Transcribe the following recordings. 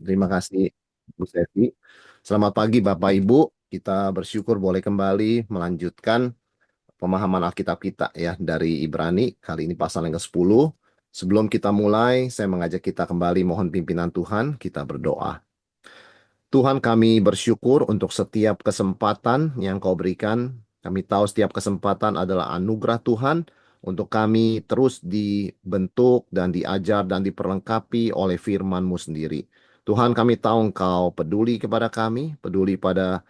Terima kasih, Bu Sevi. Selamat pagi, Bapak Ibu. Kita bersyukur boleh kembali melanjutkan pemahaman Alkitab kita ya dari Ibrani. Kali ini pasal yang ke-10. Sebelum kita mulai, saya mengajak kita kembali mohon pimpinan Tuhan. Kita berdoa. Tuhan, kami bersyukur untuk setiap kesempatan yang Kau berikan. Kami tahu setiap kesempatan adalah anugerah Tuhan untuk kami terus dibentuk dan diajar dan diperlengkapi oleh firman-Mu sendiri. Tuhan, kami tahu Engkau peduli kepada kami, peduli pada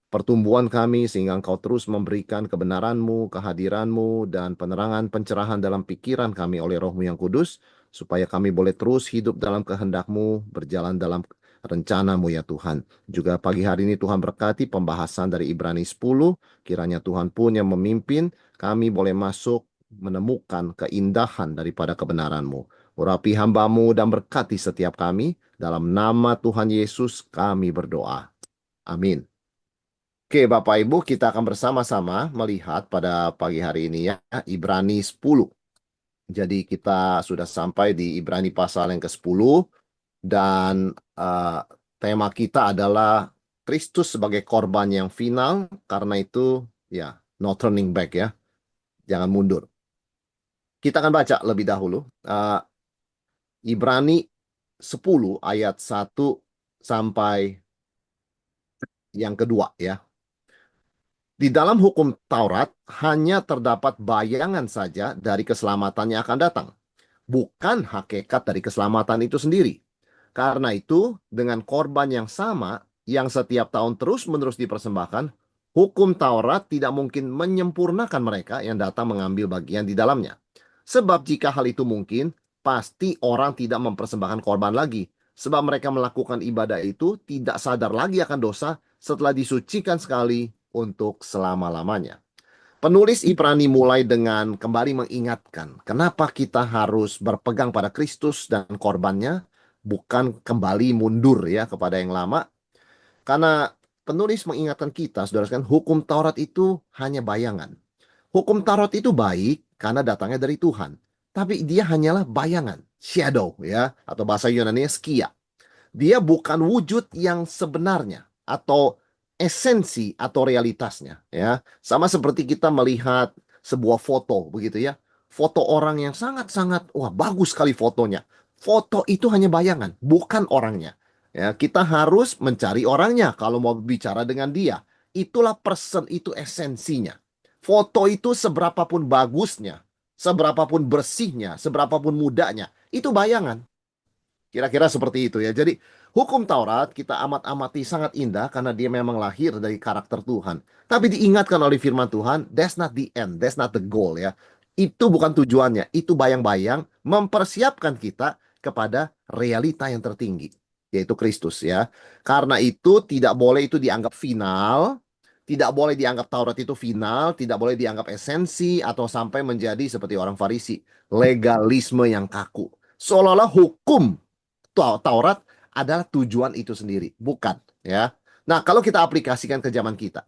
pertumbuhan kami, sehingga Engkau terus memberikan kebenaran-Mu, kehadiran-Mu, dan penerangan pencerahan dalam pikiran kami oleh Roh-Mu yang kudus, supaya kami boleh terus hidup dalam kehendak-Mu, berjalan dalam rencana-Mu ya Tuhan. Juga pagi hari ini Tuhan berkati pembahasan dari Ibrani 10, kiranya Tuhan pun yang memimpin, kami boleh masuk menemukan keindahan daripada kebenaran-Mu. Urapi hamba-Mu dan berkati setiap kami, dalam nama Tuhan Yesus kami berdoa. Amin. Oke, Bapak Ibu, kita akan bersama-sama melihat pada pagi hari ini ya, Ibrani 10. Jadi kita sudah sampai di Ibrani pasal yang ke-10 dan tema kita adalah Kristus sebagai korban yang final, karena itu ya, no turning back ya, jangan mundur. Kita akan baca lebih dahulu Ibrani 10 ayat 1 sampai yang kedua ya. Di dalam hukum Taurat hanya terdapat bayangan saja dari keselamatan yang akan datang, bukan hakikat dari keselamatan itu sendiri. Karena itu, dengan korban yang sama yang setiap tahun terus-menerus dipersembahkan, hukum Taurat tidak mungkin menyempurnakan mereka yang datang mengambil bagian di dalamnya. Sebab jika hal itu mungkin, pasti orang tidak mempersembahkan korban lagi. Sebab mereka melakukan ibadah itu tidak sadar lagi akan dosa setelah disucikan sekali untuk selama-lamanya. Penulis Ibrani mulai dengan kembali mengingatkan kenapa kita harus berpegang pada Kristus dan korbannya, bukan kembali mundur ya kepada yang lama. Karena penulis mengingatkan kita, saudara sekalian, hukum Taurat itu hanya bayangan. Hukum Taurat itu baik karena datangnya dari Tuhan, tapi dia hanyalah bayangan, shadow ya, atau bahasa Yunani skia. Dia bukan wujud yang sebenarnya atau esensi atau realitasnya ya. Sama seperti kita melihat sebuah foto begitu ya. Foto orang yang sangat-sangat wah bagus sekali fotonya. Foto itu hanya bayangan, bukan orangnya. Ya, kita harus mencari orangnya kalau mau bicara dengan dia. Itulah person, itu esensinya. Foto itu seberapapun bagusnya, seberapapun bersihnya, seberapapun mudanya, itu bayangan. Kira-kira seperti itu ya. Jadi hukum Taurat kita amat-amati sangat indah karena dia memang lahir dari karakter Tuhan. Tapi diingatkan oleh firman Tuhan, that's not the end, that's not the goal ya. Itu bukan tujuannya, itu bayang-bayang mempersiapkan kita kepada realita yang tertinggi, yaitu Kristus ya. Karena itu tidak boleh itu dianggap final, tidak boleh dianggap Taurat itu final, tidak boleh dianggap esensi atau sampai menjadi seperti orang Farisi, legalisme yang kaku. Seolah-olah hukum Taurat adalah tujuan itu sendiri, bukan ya. Nah, kalau kita aplikasikan ke zaman kita,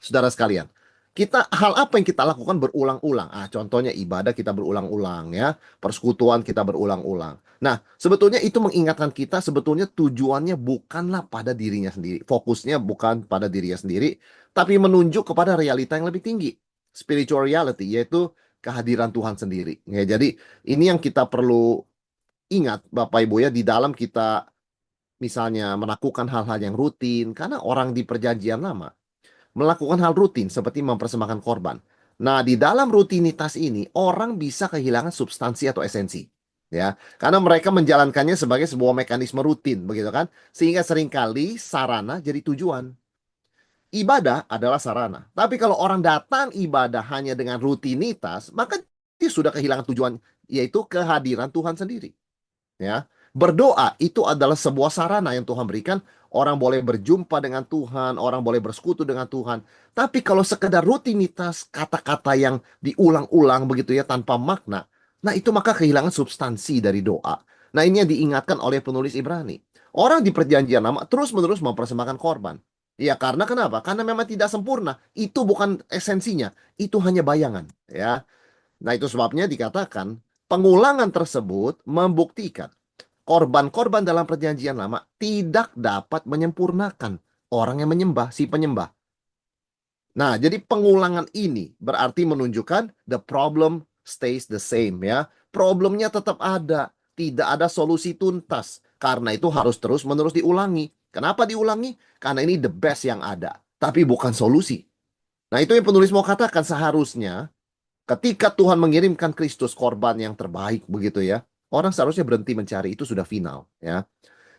saudara sekalian, kita hal apa yang kita lakukan berulang-ulang? Contohnya ibadah kita berulang-ulang ya, persekutuan kita berulang-ulang. Nah, sebetulnya itu mengingatkan kita sebetulnya tujuannya bukanlah pada dirinya sendiri, fokusnya bukan pada dirinya sendiri, tapi menunjuk kepada realita yang lebih tinggi, spiritual reality, yaitu kehadiran Tuhan sendiri. Ya, jadi ini yang kita perlu ingat Bapak Ibu ya, di dalam kita misalnya melakukan hal-hal yang rutin, karena orang di perjanjian lama melakukan hal rutin seperti mempersembahkan korban. Nah, di dalam rutinitas ini orang bisa kehilangan substansi atau esensi. Ya, karena mereka menjalankannya sebagai sebuah mekanisme rutin, begitu kan? Sehingga seringkali sarana jadi tujuan. Ibadah adalah sarana. Tapi kalau orang datang ibadah hanya dengan rutinitas, maka dia sudah kehilangan tujuan, yaitu kehadiran Tuhan sendiri. Ya, berdoa itu adalah sebuah sarana yang Tuhan berikan. Orang boleh berjumpa dengan Tuhan, orang boleh bersekutu dengan Tuhan. Tapi kalau sekedar rutinitas kata-kata yang diulang-ulang begitu ya tanpa makna, nah itu maka kehilangan substansi dari doa. Nah, ini yang diingatkan oleh penulis Ibrani. Orang di perjanjian lama terus-menerus mempersembahkan korban. Ya, karena kenapa? Karena memang tidak sempurna. Itu bukan esensinya, itu hanya bayangan, ya. Nah, itu sebabnya dikatakan pengulangan tersebut membuktikan korban-korban dalam perjanjian lama tidak dapat menyempurnakan orang yang menyembah, si penyembah. Nah, jadi pengulangan ini berarti menunjukkan the problem stays the same ya. Problemnya tetap ada, tidak ada solusi tuntas. Karena itu harus terus-menerus diulangi. Kenapa diulangi? Karena ini the best yang ada, tapi bukan solusi. Nah, itu yang penulis mau katakan, seharusnya ketika Tuhan mengirimkan Kristus korban yang terbaik begitu ya. Orang seharusnya berhenti mencari, itu sudah final ya.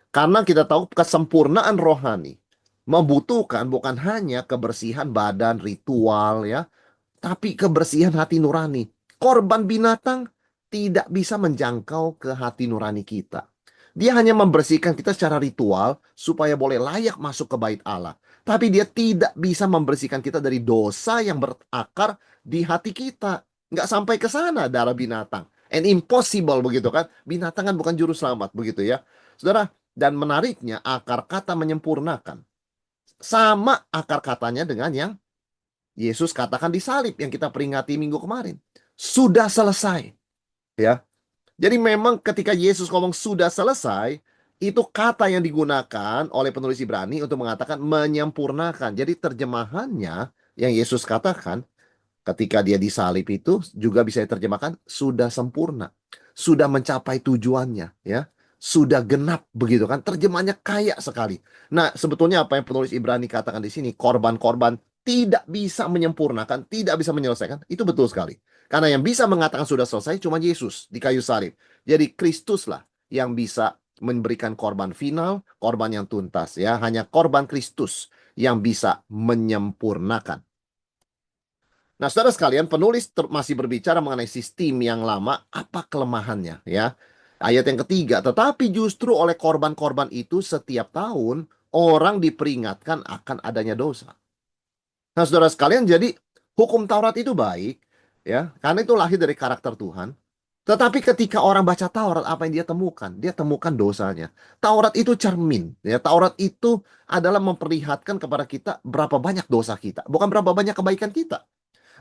Karena kita tahu kesempurnaan rohani membutuhkan bukan hanya kebersihan badan, ritual ya, tapi kebersihan hati nurani. Korban binatang tidak bisa menjangkau ke hati nurani kita. Dia hanya membersihkan kita secara ritual supaya boleh layak masuk ke bait Allah. Tapi dia tidak bisa membersihkan kita dari dosa yang berakar di hati kita. Nggak sampai ke sana darah binatang. And impossible begitu kan. Binatang kan bukan juru selamat begitu ya. Saudara, dan menariknya akar kata menyempurnakan. Sama akar katanya dengan yang Yesus katakan di salib yang kita peringati minggu kemarin. Sudah selesai. Ya. Jadi memang ketika Yesus ngomong sudah selesai, itu kata yang digunakan oleh penulis Ibrani untuk mengatakan menyempurnakan. Jadi terjemahannya yang Yesus katakan ketika dia disalib itu juga bisa diterjemahkan sudah sempurna, sudah mencapai tujuannya, ya, sudah genap begitu kan? Terjemahnya kaya sekali. Nah, sebetulnya apa yang penulis Ibrani katakan di sini, korban-korban tidak bisa menyempurnakan, tidak bisa menyelesaikan, itu betul sekali. Karena yang bisa mengatakan sudah selesai cuma Yesus di kayu salib. Jadi Kristuslah yang bisa memberikan korban final, korban yang tuntas, ya. Hanya korban Kristus yang bisa menyempurnakan. Nah, saudara sekalian, penulis masih berbicara mengenai sistem yang lama, apa kelemahannya, ya. Ayat yang ketiga, tetapi justru oleh korban-korban itu setiap tahun orang diperingatkan akan adanya dosa. Nah, saudara sekalian, jadi hukum Taurat itu baik, ya, karena itu lahir dari karakter Tuhan. Tetapi ketika orang baca Taurat, apa yang dia temukan? Dia temukan dosanya. Taurat itu cermin, ya. Taurat itu adalah memperlihatkan kepada kita berapa banyak dosa kita, bukan berapa banyak kebaikan kita.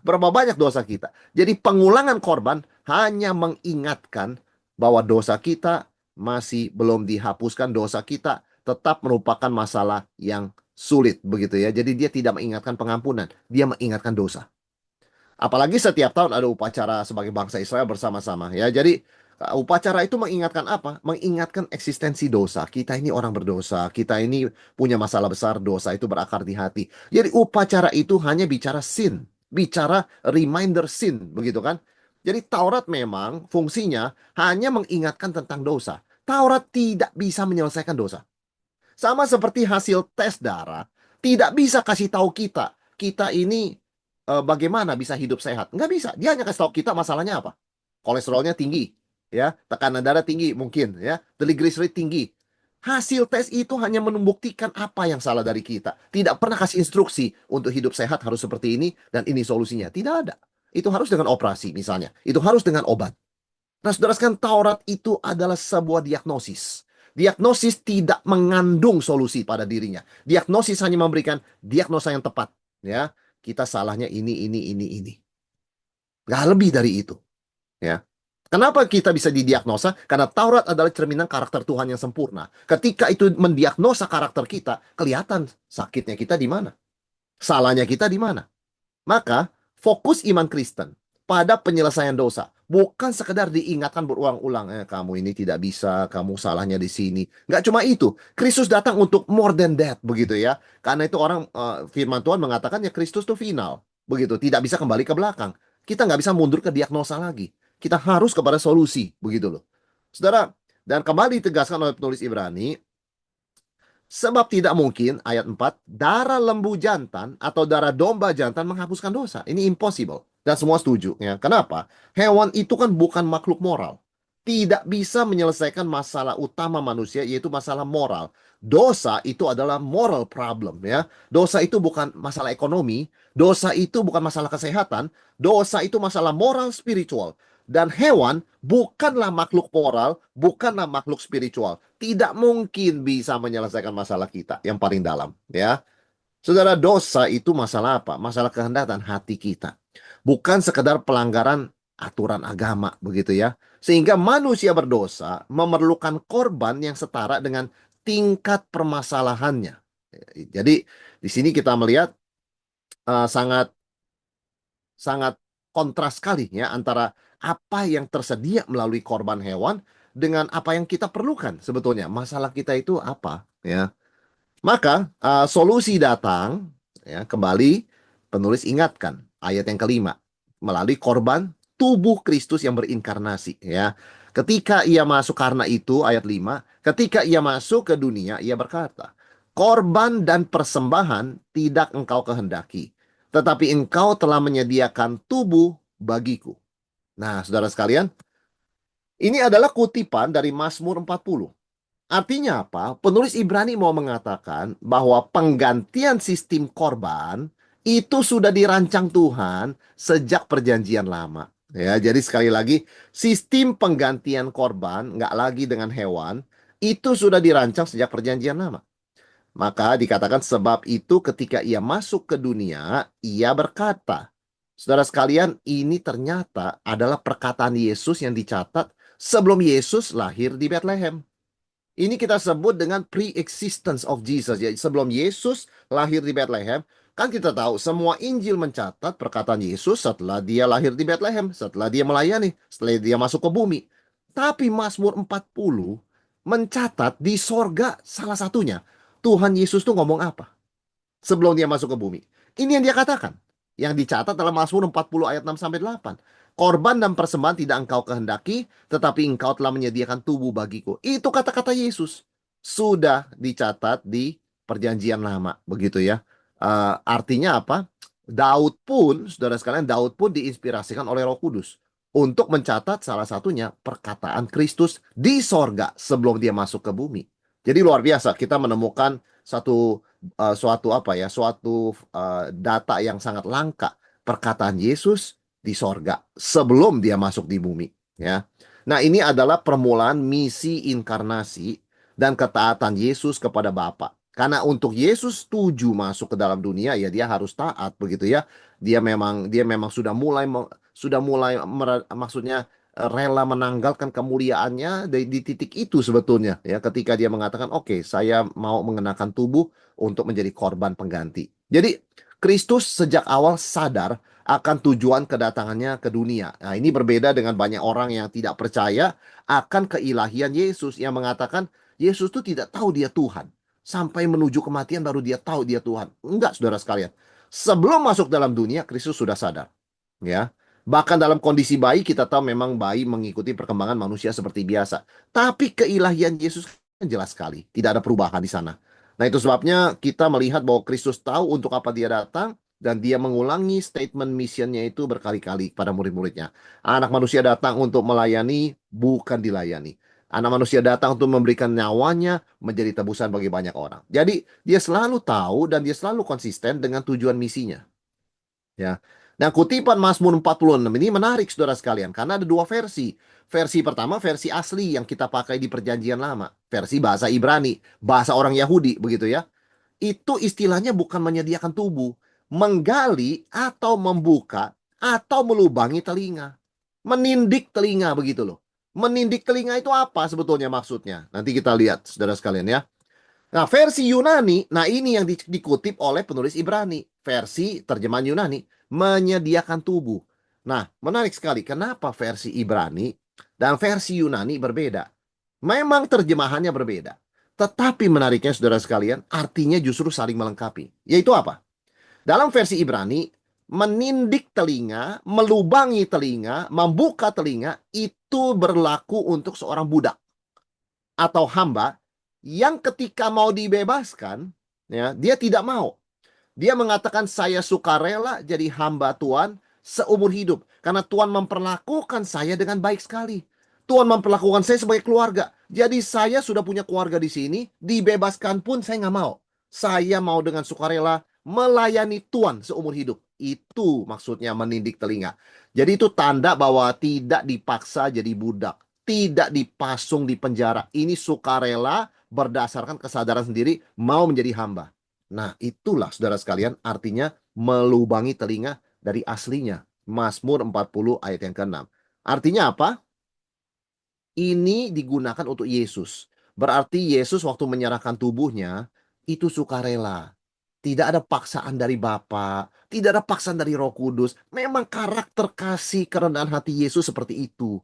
Berapa banyak dosa kita. Jadi pengulangan korban hanya mengingatkan bahwa dosa kita masih belum dihapuskan, dosa kita tetap merupakan masalah yang sulit begitu ya. Jadi dia tidak mengingatkan pengampunan, dia mengingatkan dosa. Apalagi setiap tahun ada upacara sebagai bangsa Israel bersama-sama ya. Jadi upacara itu mengingatkan apa? Mengingatkan eksistensi dosa. Kita ini orang berdosa, kita ini punya masalah besar, dosa itu berakar di hati. Jadi upacara itu hanya bicara sin, bicara reminder sin, begitu kan? Jadi Taurat memang fungsinya hanya mengingatkan tentang dosa. Taurat tidak bisa menyelesaikan dosa. Sama seperti hasil tes darah, tidak bisa kasih tahu kita, kita ini bagaimana bisa hidup sehat. Nggak bisa. Dia hanya kasih tahu kita masalahnya apa. Kolesterolnya tinggi, ya, tekanan darah tinggi mungkin, ya, triglyceride tinggi. Hasil tes itu hanya membuktikan apa yang salah dari kita. Tidak pernah kasih instruksi untuk hidup sehat harus seperti ini dan ini solusinya. Tidak ada. Itu harus dengan operasi misalnya. Itu harus dengan obat. Nah, saudara sekalian, Taurat itu adalah sebuah diagnosis. Diagnosis tidak mengandung solusi pada dirinya. Diagnosis hanya memberikan diagnosa yang tepat. Ya, kita salahnya ini. Nggak lebih dari itu. Ya. Kenapa kita bisa didiagnosa? Karena Taurat adalah cerminan karakter Tuhan yang sempurna. Ketika itu mendiagnosa karakter kita, kelihatan sakitnya kita di mana. Salahnya kita di mana. Maka, fokus iman Kristen pada penyelesaian dosa. Bukan sekedar diingatkan berulang-ulang, kamu ini tidak bisa, kamu salahnya di sini. Nggak cuma itu. Kristus datang untuk more than that, begitu ya. Karena itu orang, firman Tuhan mengatakan, ya Kristus itu final. Begitu, tidak bisa kembali ke belakang. Kita nggak bisa mundur ke diagnosa lagi. Kita harus kepada solusi, begitu loh. Saudara, dan kembali ditegaskan oleh penulis Ibrani, sebab tidak mungkin, ayat 4, darah lembu jantan atau darah domba jantan menghapuskan dosa. Ini impossible. Dan semua setuju. Ya. Kenapa? Hewan itu kan bukan makhluk moral. Tidak bisa menyelesaikan masalah utama manusia, yaitu masalah moral. Dosa itu adalah moral problem. Ya. Dosa itu bukan masalah ekonomi. Dosa itu bukan masalah kesehatan. Dosa itu masalah moral spiritual. Dan hewan bukanlah makhluk moral, bukanlah makhluk spiritual. Tidak mungkin bisa menyelesaikan masalah kita yang paling dalam, ya. Saudara, dosa itu masalah apa? Masalah kehendak dan hati kita. Bukan sekedar pelanggaran aturan agama begitu ya. Sehingga manusia berdosa memerlukan korban yang setara dengan tingkat permasalahannya. Jadi di sini kita melihat sangat sangat kontras sekali ya antara apa yang tersedia melalui korban hewan dengan apa yang kita perlukan sebetulnya. Masalah kita itu apa ya? Maka solusi datang ya kembali penulis ingatkan ayat yang kelima melalui korban tubuh Kristus yang berinkarnasi ya. Ketika ia masuk karena itu ayat 5, ketika ia masuk ke dunia ia berkata, "Korban dan persembahan tidak engkau kehendaki, tetapi engkau telah menyediakan tubuh bagiku." Nah, saudara sekalian, ini adalah kutipan dari Mazmur 40. Artinya apa? Penulis Ibrani mau mengatakan bahwa penggantian sistem korban itu sudah dirancang Tuhan sejak perjanjian lama. Ya, jadi sekali lagi, sistem penggantian korban nggak lagi dengan hewan, itu sudah dirancang sejak perjanjian lama. Maka dikatakan sebab itu ketika ia masuk ke dunia, ia berkata. Saudara sekalian, ini ternyata adalah perkataan Yesus yang dicatat sebelum Yesus lahir di Bethlehem. Ini kita sebut dengan pre-existence of Jesus. Ya, sebelum Yesus lahir di Bethlehem, kan kita tahu semua Injil mencatat perkataan Yesus setelah dia lahir di Bethlehem, setelah dia melayani, setelah dia masuk ke bumi. Tapi Mazmur 40 mencatat di sorga salah satunya. Tuhan Yesus tuh ngomong apa sebelum dia masuk ke bumi? Ini yang dia katakan. Yang dicatat dalam Mazmur 40 ayat 6 sampai 8. Korban dan persembahan tidak engkau kehendaki, tetapi engkau telah menyediakan tubuh bagiku. Itu kata-kata Yesus. Sudah dicatat di perjanjian lama. Begitu ya. Artinya apa? Daud pun, saudara sekalian, Daud pun diinspirasikan oleh Roh Kudus untuk mencatat salah satunya perkataan Kristus di sorga sebelum dia masuk ke bumi. Jadi luar biasa kita menemukan suatu apa ya, suatu data yang sangat langka, perkataan Yesus di sorga sebelum dia masuk di bumi ya. Nah, ini adalah permulaan misi inkarnasi dan ketaatan Yesus kepada Bapa. Karena untuk Yesus setuju masuk ke dalam dunia ya dia harus taat begitu ya. Dia memang sudah mulai maksudnya rela menanggalkan kemuliaannya di titik itu sebetulnya ya ketika dia mengatakan oke, saya mau mengenakan tubuh untuk menjadi korban pengganti. Jadi Kristus sejak awal sadar akan tujuan kedatangannya ke dunia. Nah, ini berbeda dengan banyak orang yang tidak percaya akan keilahian Yesus yang mengatakan Yesus itu tidak tahu dia Tuhan. Sampai menuju kematian baru dia tahu dia Tuhan. Enggak, saudara sekalian. Sebelum masuk dalam dunia, Kristus sudah sadar. Ya. Bahkan dalam kondisi bayi, kita tahu memang bayi mengikuti perkembangan manusia seperti biasa. Tapi keilahian Yesus kan jelas sekali. Tidak ada perubahan di sana. Nah, itu sebabnya kita melihat bahwa Kristus tahu untuk apa dia datang dan dia mengulangi statement missionnya itu berkali-kali pada murid-muridnya. Anak manusia datang untuk melayani, bukan dilayani. Anak manusia datang untuk memberikan nyawanya menjadi tebusan bagi banyak orang. Jadi dia selalu tahu dan dia selalu konsisten dengan tujuan misinya. Ya. Nah, kutipan Mazmur 46 ini menarik, saudara sekalian, karena ada dua versi. Versi pertama, versi asli yang kita pakai di Perjanjian Lama. Versi bahasa Ibrani, bahasa orang Yahudi, begitu ya. Itu istilahnya bukan menyediakan tubuh, menggali atau membuka atau melubangi telinga. Menindik telinga, begitu loh. Menindik telinga itu apa sebetulnya maksudnya? Nanti kita lihat, saudara sekalian ya. Nah, versi Yunani, nah ini yang dikutip oleh penulis Ibrani. Versi terjemahan Yunani, menyediakan tubuh. Nah, menarik sekali. Kenapa versi Ibrani dan versi Yunani berbeda? Memang terjemahannya berbeda. Tetapi menariknya, saudara sekalian, artinya justru saling melengkapi. Yaitu apa? Dalam versi Ibrani, menindik telinga, melubangi telinga, membuka telinga, itu berlaku untuk seorang budak atau hamba yang ketika mau dibebaskan, ya, dia tidak mau. Dia mengatakan saya sukarela jadi hamba Tuhan seumur hidup karena Tuhan memperlakukan saya dengan baik sekali. Tuhan memperlakukan saya sebagai keluarga. Jadi saya sudah punya keluarga di sini, dibebaskan pun saya nggak mau. Saya mau dengan sukarela melayani Tuhan seumur hidup. Itu maksudnya menindik telinga. Jadi itu tanda bahwa tidak dipaksa jadi budak, tidak dipasung di penjara. Ini sukarela berdasarkan kesadaran sendiri mau menjadi hamba. Nah, itulah saudara sekalian artinya melubangi telinga dari aslinya. Mazmur 40 ayat yang ke-6. Artinya apa? Ini digunakan untuk Yesus. Berarti Yesus waktu menyerahkan tubuhnya itu sukarela. Tidak ada paksaan dari Bapa, tidak ada paksaan dari Roh Kudus. Memang karakter kasih kerendahan hati Yesus seperti itu.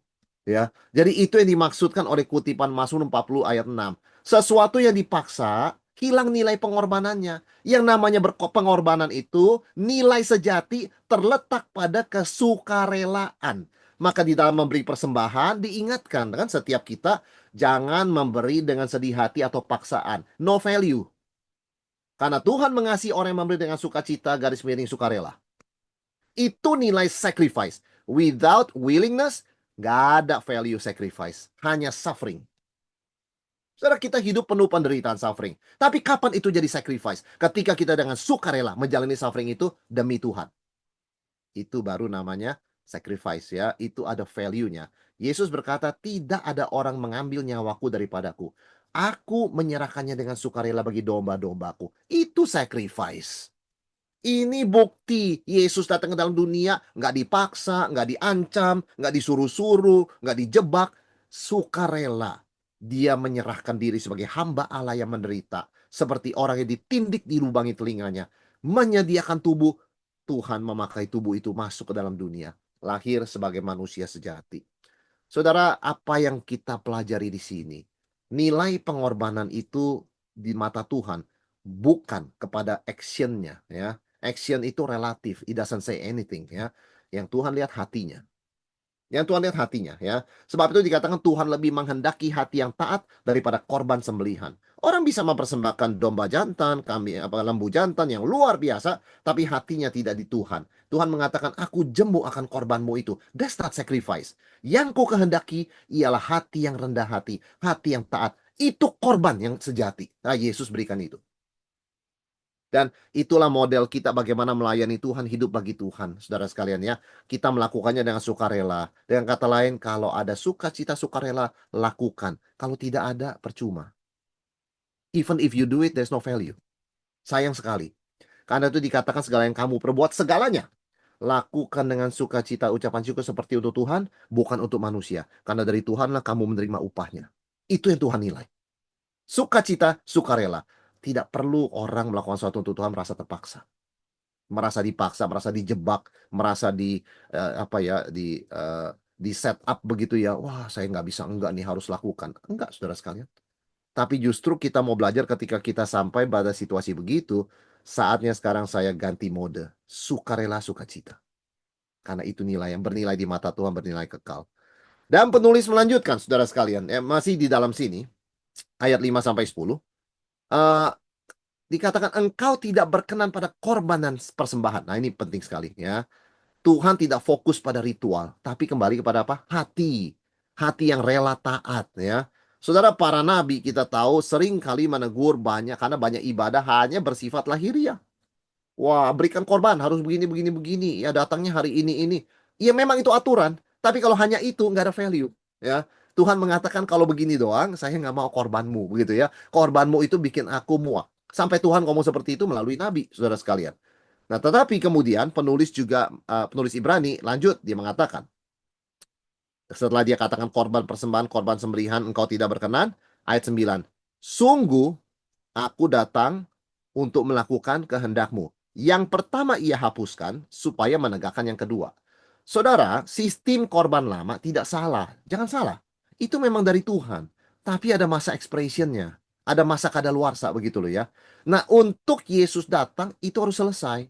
Ya. Jadi itu yang dimaksudkan oleh kutipan Mazmur 40 ayat 6. Sesuatu yang dipaksa hilang nilai pengorbanannya. Yang namanya pengorbanan itu nilai sejati terletak pada kesukarelaan. Maka di dalam memberi persembahan diingatkan kan setiap kita jangan memberi dengan sedih hati atau paksaan. No value. Karena Tuhan mengasihi orang yang memberi dengan sukacita garis miring sukarela. Itu nilai sacrifice. Without willingness, gak ada value sacrifice. Hanya suffering. Saudara, kita hidup penuh penderitaan suffering. Tapi kapan itu jadi sacrifice? Ketika kita dengan sukarela menjalani suffering itu demi Tuhan. Itu baru namanya sacrifice ya. Itu ada value-nya. Yesus berkata, tidak ada orang mengambil nyawaku daripadaku. Aku menyerahkannya dengan sukarela bagi domba-dombaku. Itu sacrifice. Ini bukti Yesus datang ke dalam dunia, nggak dipaksa, nggak diancam, nggak disuruh-suruh, nggak dijebak. Sukarela. Dia menyerahkan diri sebagai hamba Allah yang menderita. Seperti orang yang ditindik dilubangi telinganya. Menyediakan tubuh. Tuhan memakai tubuh itu masuk ke dalam dunia. Lahir sebagai manusia sejati. Saudara, apa yang kita pelajari di sini? Nilai pengorbanan itu di mata Tuhan bukan kepada actionnya ya. Action itu relatif, it doesn't say anything ya. Yang Tuhan lihat hatinya. Yang Tuhan lihat hatinya ya. Sebab itu dikatakan Tuhan lebih menghendaki hati yang taat daripada korban sembelihan. Orang bisa mempersembahkan domba jantan, lembu jantan yang luar biasa, tapi hatinya tidak di Tuhan. Tuhan mengatakan, aku jemu akan korbanmu itu. That's not sacrifice. Yang ku kehendaki ialah hati yang rendah hati yang taat. Itu korban yang sejati. Nah, Yesus berikan itu. Dan itulah model kita bagaimana melayani Tuhan, hidup bagi Tuhan. Saudara sekalian ya, kita melakukannya dengan sukarela. Dengan kata lain, kalau ada sukacita sukarela, lakukan. Kalau tidak ada, percuma. Even if you do it, there's no value. Sayang sekali. Karena itu dikatakan segala yang kamu perbuat, segalanya. Lakukan dengan sukacita ucapan syukur seperti untuk Tuhan, bukan untuk manusia. Karena dari Tuhanlah kamu menerima upahnya. Itu yang Tuhan nilai. Sukacita, sukarela. Tidak perlu orang melakukan sesuatu untuk Tuhan merasa terpaksa. Merasa dipaksa, merasa dijebak, merasa di set up begitu ya. Wah, saya nggak bisa, enggak nih harus lakukan. Enggak, saudara sekalian. Tapi justru kita mau belajar ketika kita sampai pada situasi begitu, saatnya sekarang saya ganti mode. Sukarela, sukacita. Karena itu nilai yang bernilai di mata Tuhan, bernilai kekal. Dan penulis melanjutkan, saudara sekalian, masih di dalam sini, ayat 5-10. eh, Dikatakan engkau tidak berkenan pada korban dan persembahan. Nah, ini penting sekali ya. Tuhan tidak fokus pada ritual, tapi kembali kepada apa? Hati. Hati yang rela taat ya. Saudara, para nabi kita tahu sering kali menegur banyak karena banyak ibadah hanya bersifat lahiriah. Wah, berikan korban harus begini begini begini. Ya, datangnya hari ini. Ya memang itu aturan, tapi kalau hanya itu nggak ada value ya. Tuhan mengatakan kalau begini doang, saya nggak mau korbanmu begitu ya. Korbanmu itu bikin aku muak. Sampai Tuhan ngomong seperti itu melalui nabi, saudara sekalian. Nah, tetapi kemudian penulis Ibrani lanjut dia mengatakan setelah dia katakan korban persembahan, korban sembelihan engkau tidak berkenan, ayat 9. Sungguh aku datang untuk melakukan kehendakmu. Yang pertama ia hapuskan supaya menegakkan yang kedua. Saudara, sistem korban lama tidak salah. Jangan salah. Itu memang dari Tuhan. Tapi ada masa expressionnya. Ada masa kadaluarsa begitu loh ya. Nah, untuk Yesus datang itu harus selesai.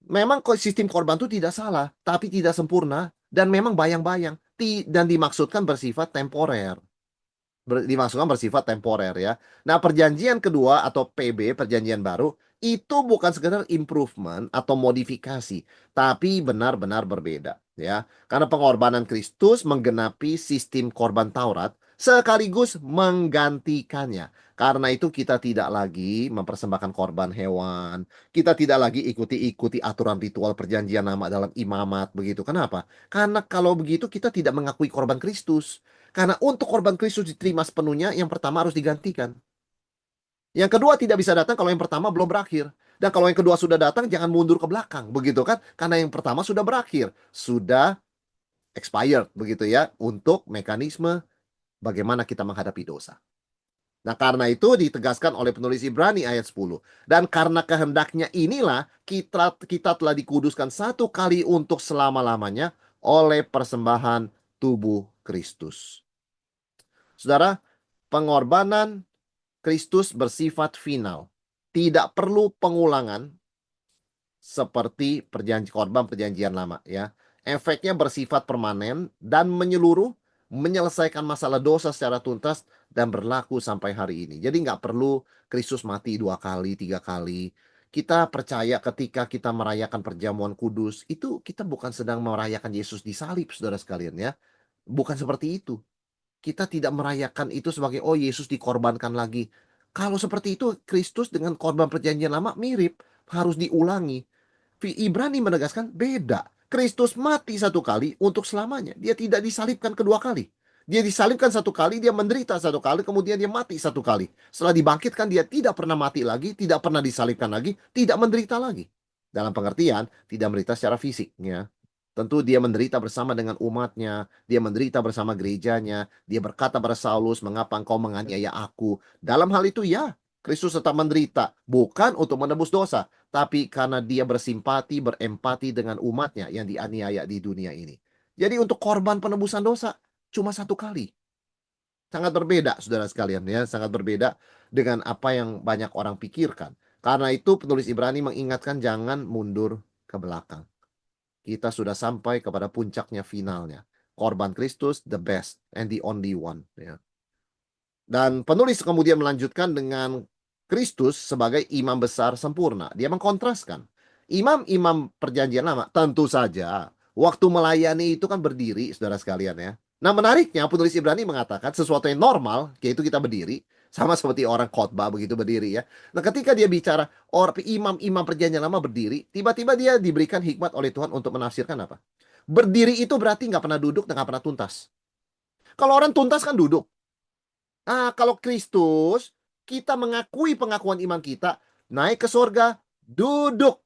Memang sistem korban itu tidak salah, tapi tidak sempurna dan memang bayang-bayang dan dimaksudkan bersifat temporer. Dimaksudkan bersifat temporer ya. Nah, perjanjian kedua atau PB, perjanjian baru, itu bukan sekedar improvement atau modifikasi, tapi benar-benar berbeda ya. Karena pengorbanan Kristus menggenapi sistem korban Taurat sekaligus menggantikannya. Karena itu kita tidak lagi mempersembahkan korban hewan, kita tidak lagi ikuti aturan ritual perjanjian lama dalam imamat begitu. Kenapa? Karena kalau begitu kita tidak mengakui korban Kristus. Karena untuk korban Kristus diterima sepenuhnya, yang pertama harus digantikan. Yang kedua tidak bisa datang kalau yang pertama belum berakhir. Dan kalau yang kedua sudah datang, jangan mundur ke belakang, begitu kan? Karena yang pertama sudah berakhir, sudah expired, begitu ya, untuk mekanisme bagaimana kita menghadapi dosa. Nah, karena itu ditegaskan oleh penulis Ibrani ayat 10. Dan karena kehendaknya inilah kita telah dikuduskan satu kali untuk selama-lamanya oleh persembahan tubuh Kristus. Saudara, pengorbanan Kristus bersifat final. Tidak perlu pengulangan seperti korban perjanjian lama ya. Efeknya bersifat permanen dan menyeluruh, menyelesaikan masalah dosa secara tuntas dan berlaku sampai hari ini. Jadi nggak perlu Kristus mati 2 kali, 3 kali. Kita percaya ketika kita merayakan perjamuan kudus, itu kita bukan sedang merayakan Yesus disalib, saudara sekalian ya. Bukan seperti itu. Kita tidak merayakan itu sebagai, oh Yesus dikorbankan lagi. Kalau seperti itu, Kristus dengan korban perjanjian lama mirip, harus diulangi. Ibrani menegaskan beda. Kristus mati satu kali untuk selamanya. Dia tidak disalibkan kedua kali. Dia disalibkan satu kali, dia menderita satu kali, kemudian dia mati satu kali. Setelah dibangkitkan, dia tidak pernah mati lagi, tidak pernah disalibkan lagi, tidak menderita lagi. Dalam pengertian, tidak menderita secara fisiknya. Tentu dia menderita bersama dengan umatnya, dia menderita bersama gerejanya, dia berkata pada Saulus, mengapa engkau menganiaya aku? Dalam hal itu ya, Kristus tetap menderita, bukan untuk menebus dosa, tapi karena dia bersimpati, berempati dengan umatnya yang dianiaya di dunia ini. Jadi untuk korban penebusan dosa, cuma satu kali. Sangat berbeda, saudara sekalian ya, sangat berbeda dengan apa yang banyak orang pikirkan. Karena itu penulis Ibrani mengingatkan jangan mundur ke belakang. Kita sudah sampai kepada puncaknya finalnya. Korban Kristus, the best and the only one. Ya. Dan penulis kemudian melanjutkan dengan Kristus sebagai imam besar sempurna. Dia mengkontraskan. Imam-imam perjanjian lama, tentu saja. Waktu melayani itu kan berdiri, saudara sekalian ya. Nah menariknya, penulis Ibrani mengatakan sesuatu yang normal, yaitu kita berdiri. Sama seperti orang khotbah begitu berdiri ya. Nah ketika dia bicara, imam-imam perjanjian lama berdiri, tiba-tiba dia diberikan hikmat oleh Tuhan untuk menafsirkan apa? Berdiri itu berarti nggak pernah duduk dan nggak pernah tuntas. Kalau orang tuntas kan duduk. Kalau Kristus, kita mengakui pengakuan iman kita, naik ke surga, duduk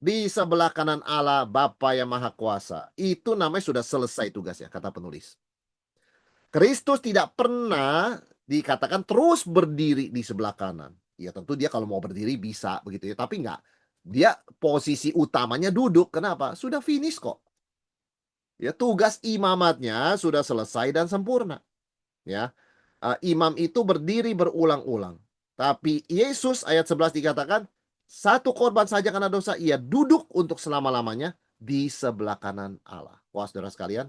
di sebelah kanan Allah Bapa yang Maha Kuasa. Itu namanya sudah selesai tugasnya, kata penulis. Kristus tidak pernah dikatakan terus berdiri di sebelah kanan. Ya tentu dia kalau mau berdiri bisa begitu ya, tapi enggak. Dia posisi utamanya duduk. Kenapa? Sudah finish kok. Ya tugas imamatnya sudah selesai dan sempurna. Ya. Imam itu berdiri berulang-ulang. Tapi Yesus ayat 11 dikatakan, satu korban saja karena dosa, ia duduk untuk selama-lamanya di sebelah kanan Allah. Wah, saudara sekalian,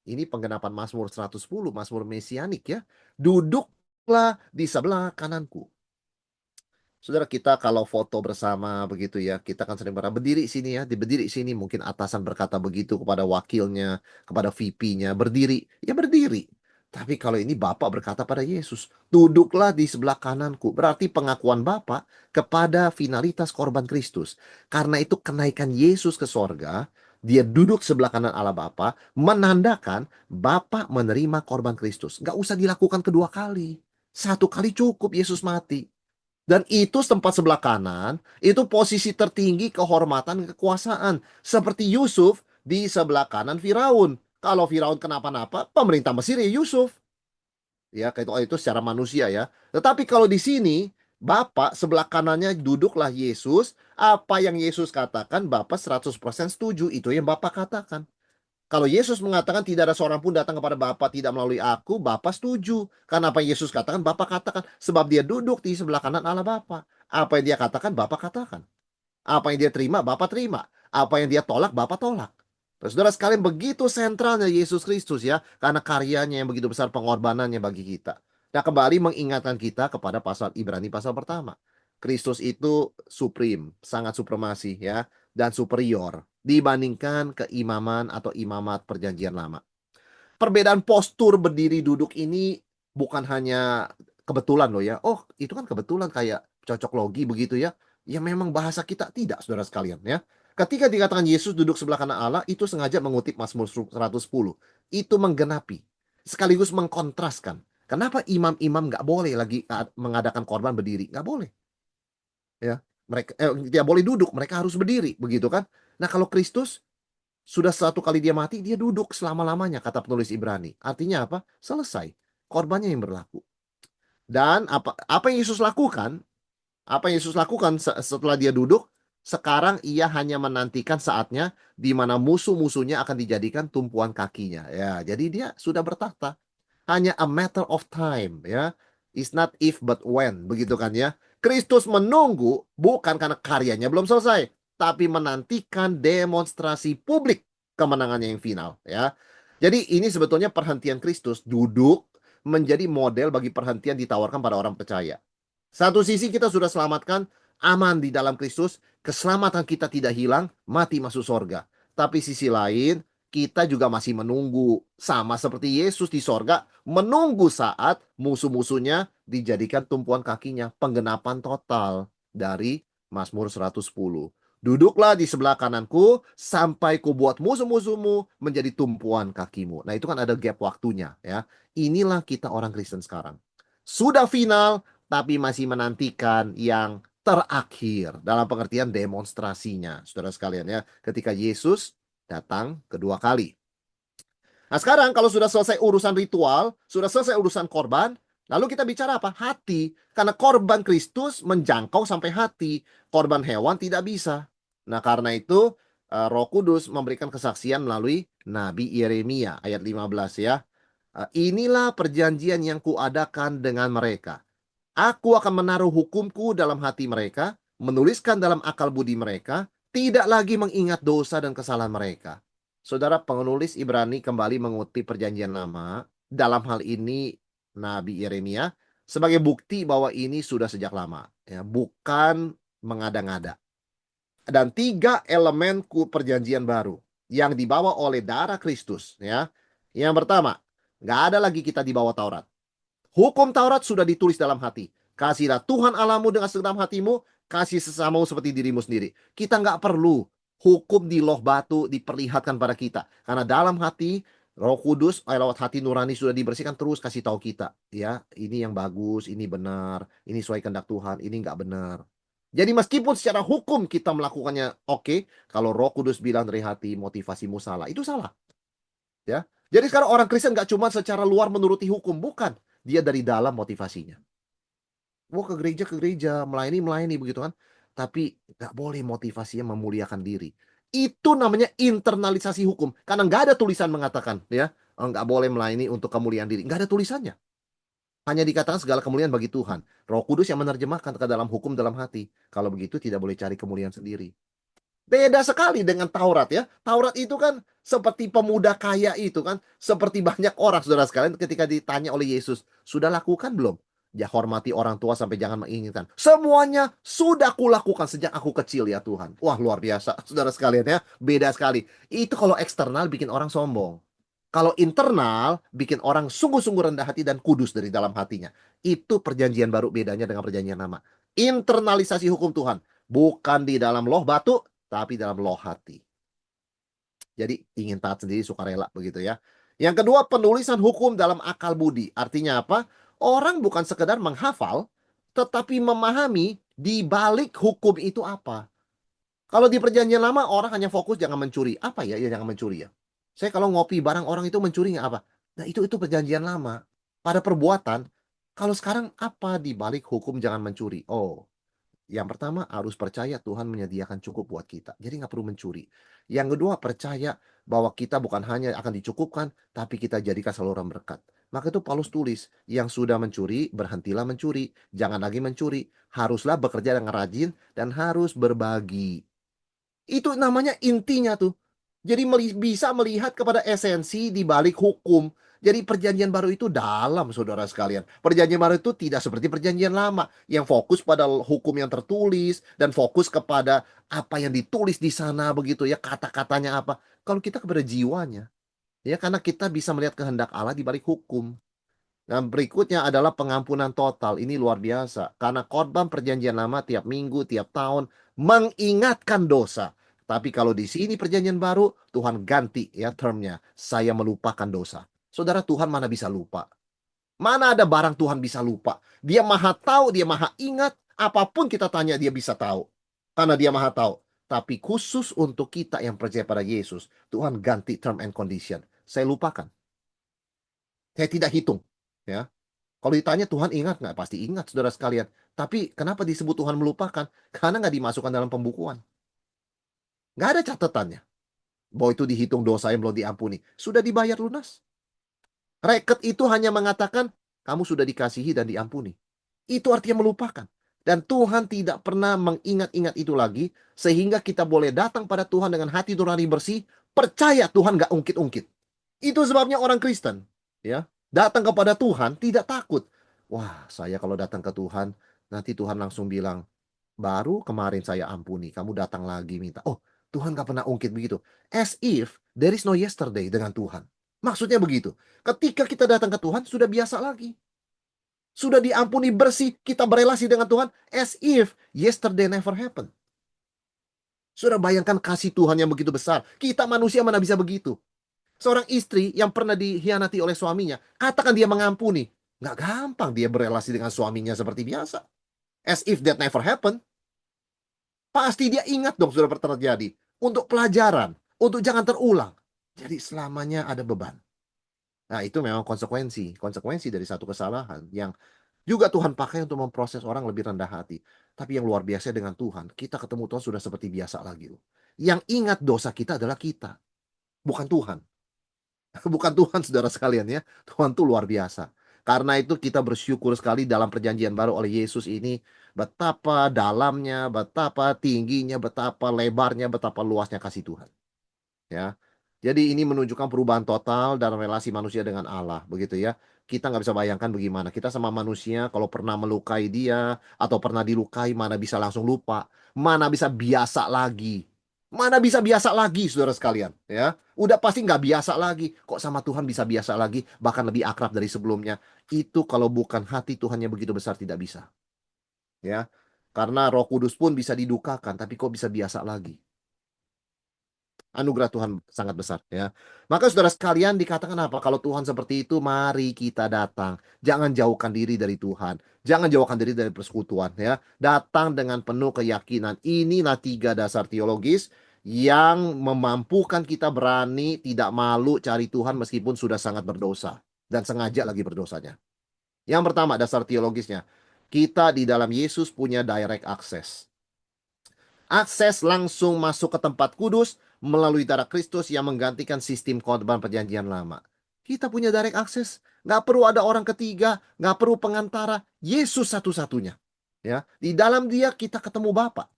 ini penggenapan Mazmur 110, Mazmur Mesianik ya. Duduklah di sebelah kananku. Saudara kita kalau foto bersama begitu ya, kita kan sering berdiri sini ya, berdiri sini mungkin atasan berkata begitu kepada wakilnya, kepada VP-nya, berdiri, ya berdiri. Tapi kalau ini Bapak berkata pada Yesus, duduklah di sebelah kananku. Berarti pengakuan Bapak kepada finalitas korban Kristus. Karena itu kenaikan Yesus ke sorga, dia duduk sebelah kanan Allah Bapa, menandakan Bapak menerima korban Kristus. Gak usah dilakukan kedua kali. Satu kali cukup Yesus mati. Dan itu tempat sebelah kanan, itu posisi tertinggi kehormatan kekuasaan. Seperti Yusuf di sebelah kanan Firaun. Kalau Firaun kenapa-napa, pemerintah Mesir ya Yusuf. Ya, itu secara manusia ya. Tetapi kalau di sini, Bapak sebelah kanannya duduklah Yesus. Apa yang Yesus katakan, Bapak 100% setuju. Itu yang Bapak katakan. Kalau Yesus mengatakan tidak ada seorang pun datang kepada Bapa tidak melalui aku, Bapa setuju. Karena apa yang Yesus katakan, Bapa katakan. Sebab dia duduk di sebelah kanan Allah Bapa. Apa yang dia katakan, Bapa katakan. Apa yang dia terima, Bapa terima. Apa yang dia tolak, Bapa tolak. Saudara sekalian, begitu sentralnya Yesus Kristus ya. Karena karyanya yang begitu besar, pengorbanannya bagi kita. Nah kembali mengingatkan kita kepada pasal Ibrani pasal pertama. Kristus itu supreme, sangat supremasi ya. Dan superior dibandingkan keimaman atau imamat perjanjian lama. Perbedaan postur berdiri duduk ini bukan hanya kebetulan loh ya. Oh, itu kan kebetulan kayak cocok logi begitu ya. Ya memang bahasa kita tidak, saudara sekalian ya. Ketika dikatakan Yesus duduk sebelah kanan Allah, itu sengaja mengutip Mazmur 110. Itu menggenapi, sekaligus mengkontraskan. Kenapa imam-imam nggak boleh lagi mengadakan korban berdiri? Nggak boleh. Ya. Mereka tidak boleh duduk, mereka harus berdiri, begitu kan? Nah, kalau Kristus sudah satu kali dia mati, dia duduk selama-lamanya, kata penulis Ibrani. Artinya apa? Selesai. Korbannya yang berlaku. Dan apa yang Yesus lakukan? Apa yang Yesus lakukan setelah dia duduk? Sekarang ia hanya menantikan saatnya di mana musuh-musuhnya akan dijadikan tumpuan kakinya. Ya, jadi dia sudah bertahta. Hanya a matter of time, ya. It's not if but when, begitu kan ya. Kristus menunggu bukan karena karyanya belum selesai, tapi menantikan demonstrasi publik kemenangannya yang final, ya. Jadi ini sebetulnya perhentian Kristus duduk menjadi model bagi perhentian ditawarkan pada orang percaya. Satu sisi kita sudah selamatkan, aman di dalam Kristus, keselamatan kita tidak hilang, mati masuk sorga. Tapi sisi lain, kita juga masih menunggu. Sama seperti Yesus di sorga, menunggu saat musuh-musuhnya dijadikan tumpuan kakinya. Penggenapan total dari Mazmur 110. Duduklah di sebelah kananku, sampai ku buat musuh-musuhmu menjadi tumpuan kakimu. Nah, itu kan ada gap waktunya, ya. Inilah kita orang Kristen sekarang. Sudah final, tapi masih menantikan yang terakhir dalam pengertian demonstrasinya, saudara sekalian ya, ketika Yesus datang kedua kali. Nah, sekarang kalau sudah selesai urusan ritual, sudah selesai urusan korban, lalu kita bicara apa? Hati. Karena korban Kristus menjangkau sampai hati, korban hewan tidak bisa. Nah, karena itu Roh Kudus memberikan kesaksian melalui Nabi Yeremia ayat 15 ya. Inilah perjanjian yang kuadakan dengan mereka. Aku akan menaruh hukumku dalam hati mereka, menuliskan dalam akal budi mereka, tidak lagi mengingat dosa dan kesalahan mereka. Saudara, penulis Ibrani kembali mengutip perjanjian lama, dalam hal ini Nabi Yeremia, sebagai bukti bahwa ini sudah sejak lama, ya, bukan mengada-ngada. Dan tiga elemen perjanjian baru yang dibawa oleh darah Kristus, ya. Yang pertama, nggak ada lagi kita di bawah Taurat. Hukum Taurat sudah ditulis dalam hati. Kasihilah Tuhan Allahmu dengan segenap hatimu, kasih sesamamu seperti dirimu sendiri. Kita nggak perlu hukum di loh batu diperlihatkan pada kita. Karena dalam hati, Roh Kudus lewat hati nurani sudah dibersihkan, terus kasih tahu kita. Ya, ini yang bagus, ini benar, ini sesuai kehendak Tuhan, ini nggak benar. Jadi meskipun secara hukum kita melakukannya oke, kalau Roh Kudus bilang dari hati motivasimu salah, itu salah. Ya. Jadi sekarang orang Kristen nggak cuma secara luar menuruti hukum, bukan. Dia dari dalam motivasinya. Wah, ke gereja, melayani begitu kan. Tapi nggak boleh motivasinya memuliakan diri. Itu namanya internalisasi hukum. Karena nggak ada tulisan mengatakan, ya, nggak boleh melayani untuk kemuliaan diri. Nggak ada tulisannya. Hanya dikatakan segala kemuliaan bagi Tuhan. Roh Kudus yang menerjemahkan ke dalam hukum dalam hati. Kalau begitu tidak boleh cari kemuliaan sendiri. Beda sekali dengan Taurat ya. Taurat itu kan seperti pemuda kaya itu kan. Seperti banyak orang saudara sekalian ketika ditanya oleh Yesus. Sudah lakukan belum? Ya, hormati orang tua sampai jangan menginginkan. Semuanya sudah kulakukan sejak aku kecil ya Tuhan. Wah, luar biasa saudara sekalian ya. Beda sekali. Itu kalau eksternal bikin orang sombong. Kalau internal bikin orang sungguh-sungguh rendah hati dan kudus dari dalam hatinya. Itu perjanjian baru bedanya dengan perjanjian lama. Internalisasi hukum Tuhan. Bukan di dalam loh batu, tapi dalam loh hati. Jadi ingin taat sendiri sukarela begitu ya. Yang kedua, penulisan hukum dalam akal budi. Artinya apa? Orang bukan sekedar menghafal, tetapi memahami di balik hukum itu apa. Kalau di perjanjian lama orang hanya fokus jangan mencuri. Apa ya? Ya jangan mencuri ya. Saya kalau ngopi barang orang itu mencuri nggak apa? Nah, itu perjanjian lama. Pada perbuatan, kalau sekarang apa di balik hukum jangan mencuri? Oh, yang pertama harus percaya Tuhan menyediakan cukup buat kita. Jadi nggak perlu mencuri. Yang kedua percaya bahwa kita bukan hanya akan dicukupkan, tapi kita jadikan saluran berkat. Maka itu Paulus tulis, yang sudah mencuri, berhentilah mencuri. Jangan lagi mencuri. Haruslah bekerja dengan rajin dan harus berbagi. Itu namanya intinya tuh. Jadi bisa melihat kepada esensi di balik hukum. Jadi perjanjian baru itu dalam, saudara sekalian. Perjanjian baru itu tidak seperti perjanjian lama yang fokus pada hukum yang tertulis dan fokus kepada apa yang ditulis di sana begitu ya, kata-katanya apa. Kalau kita kepada jiwanya, ya, karena kita bisa melihat kehendak Allah di balik hukum. Dan berikutnya adalah pengampunan total. Ini luar biasa. Karena korban perjanjian lama tiap minggu, tiap tahun mengingatkan dosa. Tapi kalau di sini perjanjian baru, Tuhan ganti ya termnya. Saya melupakan dosa. Saudara, Tuhan mana bisa lupa? Mana ada barang Tuhan bisa lupa? Dia maha tahu, dia maha ingat. Apapun kita tanya, dia bisa tahu. Karena dia maha tahu. Tapi khusus untuk kita yang percaya pada Yesus, Tuhan ganti term and condition. Saya lupakan. Saya tidak hitung. Ya. Kalau ditanya Tuhan ingat nggak? Pasti ingat, saudara sekalian. Tapi kenapa disebut Tuhan melupakan? Karena nggak dimasukkan dalam pembukuan. Nggak ada catatannya. Bahwa itu dihitung dosa yang belum diampuni. Sudah dibayar lunas. Reket itu hanya mengatakan, kamu sudah dikasihi dan diampuni. Itu artinya melupakan. Dan Tuhan tidak pernah mengingat-ingat itu lagi, sehingga kita boleh datang pada Tuhan dengan hati nurani bersih, percaya Tuhan nggak ungkit-ungkit. Itu sebabnya orang Kristen, ya, datang kepada Tuhan tidak takut. Wah, saya kalau datang ke Tuhan, nanti Tuhan langsung bilang, baru kemarin saya ampuni, kamu datang lagi minta. Oh, Tuhan gak pernah ungkit begitu. As if there is no yesterday dengan Tuhan. Maksudnya begitu. Ketika kita datang ke Tuhan, sudah biasa lagi. Sudah diampuni bersih, kita berelasi dengan Tuhan as if yesterday never happened. Sudah bayangkan kasih Tuhan yang begitu besar. Kita manusia mana bisa begitu. Seorang istri yang pernah dikhianati oleh suaminya, katakan dia mengampuni. Nggak gampang dia berelasi dengan suaminya seperti biasa. As if that never happened. Pasti dia ingat dong sudah pernah terjadi. Untuk pelajaran, untuk jangan terulang. Jadi selamanya ada beban. Nah, itu memang konsekuensi dari satu kesalahan yang juga Tuhan pakai untuk memproses orang lebih rendah hati. Tapi yang luar biasa dengan Tuhan, kita ketemu Tuhan sudah seperti biasa lagi loh. Yang ingat dosa kita adalah kita, bukan Tuhan. Bukan Tuhan, saudara sekalian ya. Tuhan tuh luar biasa. Karena itu kita bersyukur sekali dalam perjanjian baru oleh Yesus ini. Betapa dalamnya, betapa tingginya, betapa lebarnya, betapa luasnya kasih Tuhan. Ya. Jadi ini menunjukkan perubahan total dalam relasi manusia dengan Allah, begitu ya. Kita nggak bisa bayangkan bagaimana. Kita sama manusia kalau pernah melukai dia atau pernah dilukai, mana bisa langsung lupa, mana bisa biasa lagi. Mana bisa biasa lagi, saudara sekalian, ya. Udah pasti nggak biasa lagi. Kok sama Tuhan bisa biasa lagi, bahkan lebih akrab dari sebelumnya. Itu kalau bukan hati Tuhan yang begitu besar tidak bisa. Ya. Karena Roh Kudus pun bisa didukakan, tapi kok bisa biasa lagi. Anugerah Tuhan sangat besar ya. Maka saudara sekalian dikatakan apa? Kalau Tuhan seperti itu, mari kita datang. Jangan jauhkan diri dari Tuhan. Jangan jauhkan diri dari persekutuan ya. Datang dengan penuh keyakinan. Inilah 3 dasar teologis yang memampukan kita berani, tidak malu cari Tuhan meskipun sudah sangat berdosa. Dan sengaja lagi berdosanya. Yang pertama, dasar teologisnya. Kita di dalam Yesus punya direct access. Akses langsung masuk ke tempat kudus melalui darah Kristus yang menggantikan sistem korban perjanjian lama. Kita punya direct akses. Nggak perlu ada orang ketiga, nggak perlu pengantara. Yesus satu-satunya. Ya, di dalam dia kita ketemu Bapa.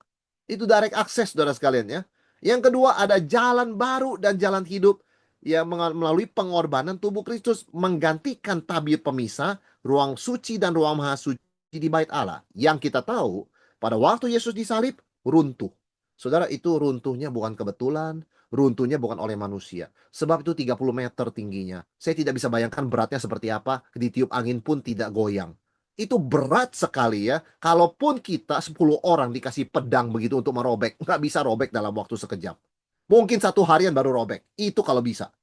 Itu direct akses, saudara sekalian ya. Yang kedua ada jalan baru dan jalan hidup yang melalui pengorbanan tubuh Kristus menggantikan tabir pemisah, ruang suci dan ruang maha suci di bait Allah. Yang kita tahu pada waktu Yesus disalib runtuh. Saudara, itu runtuhnya bukan kebetulan, runtuhnya bukan oleh manusia. Sebab itu 30 meter tingginya. Saya tidak bisa bayangkan beratnya seperti apa, ditiup angin pun tidak goyang. Itu berat sekali ya. Kalaupun kita 10 orang dikasih pedang begitu untuk merobek, nggak bisa robek dalam waktu sekejap. Mungkin 1 harian baru robek. Itu kalau bisa.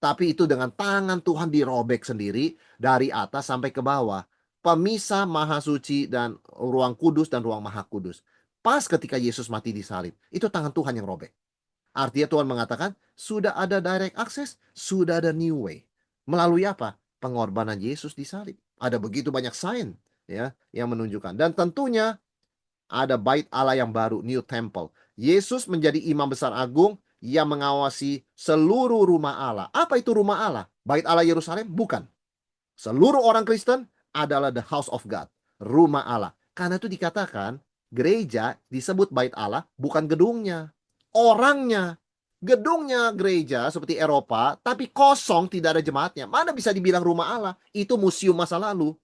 Tapi itu dengan tangan Tuhan dirobek sendiri dari atas sampai ke bawah. Pemisah maha suci dan ruang kudus dan ruang maha kudus. Pas ketika Yesus mati di salib, itu tangan Tuhan yang robek. Artinya Tuhan mengatakan, sudah ada direct access, sudah ada new way. Melalui apa? Pengorbanan Yesus di salib. Ada begitu banyak sign ya yang menunjukkan. Dan tentunya ada bait Allah yang baru, new temple. Yesus menjadi imam besar agung yang mengawasi seluruh rumah Allah. Apa itu rumah Allah? Bait Allah Yerusalem? Bukan. Seluruh orang Kristen adalah the house of God, rumah Allah. Karena itu dikatakan gereja disebut bait Allah bukan gedungnya, orangnya. Gedungnya gereja seperti Eropa, tapi kosong tidak ada jemaatnya. Mana bisa dibilang rumah Allah? Itu museum masa lalu.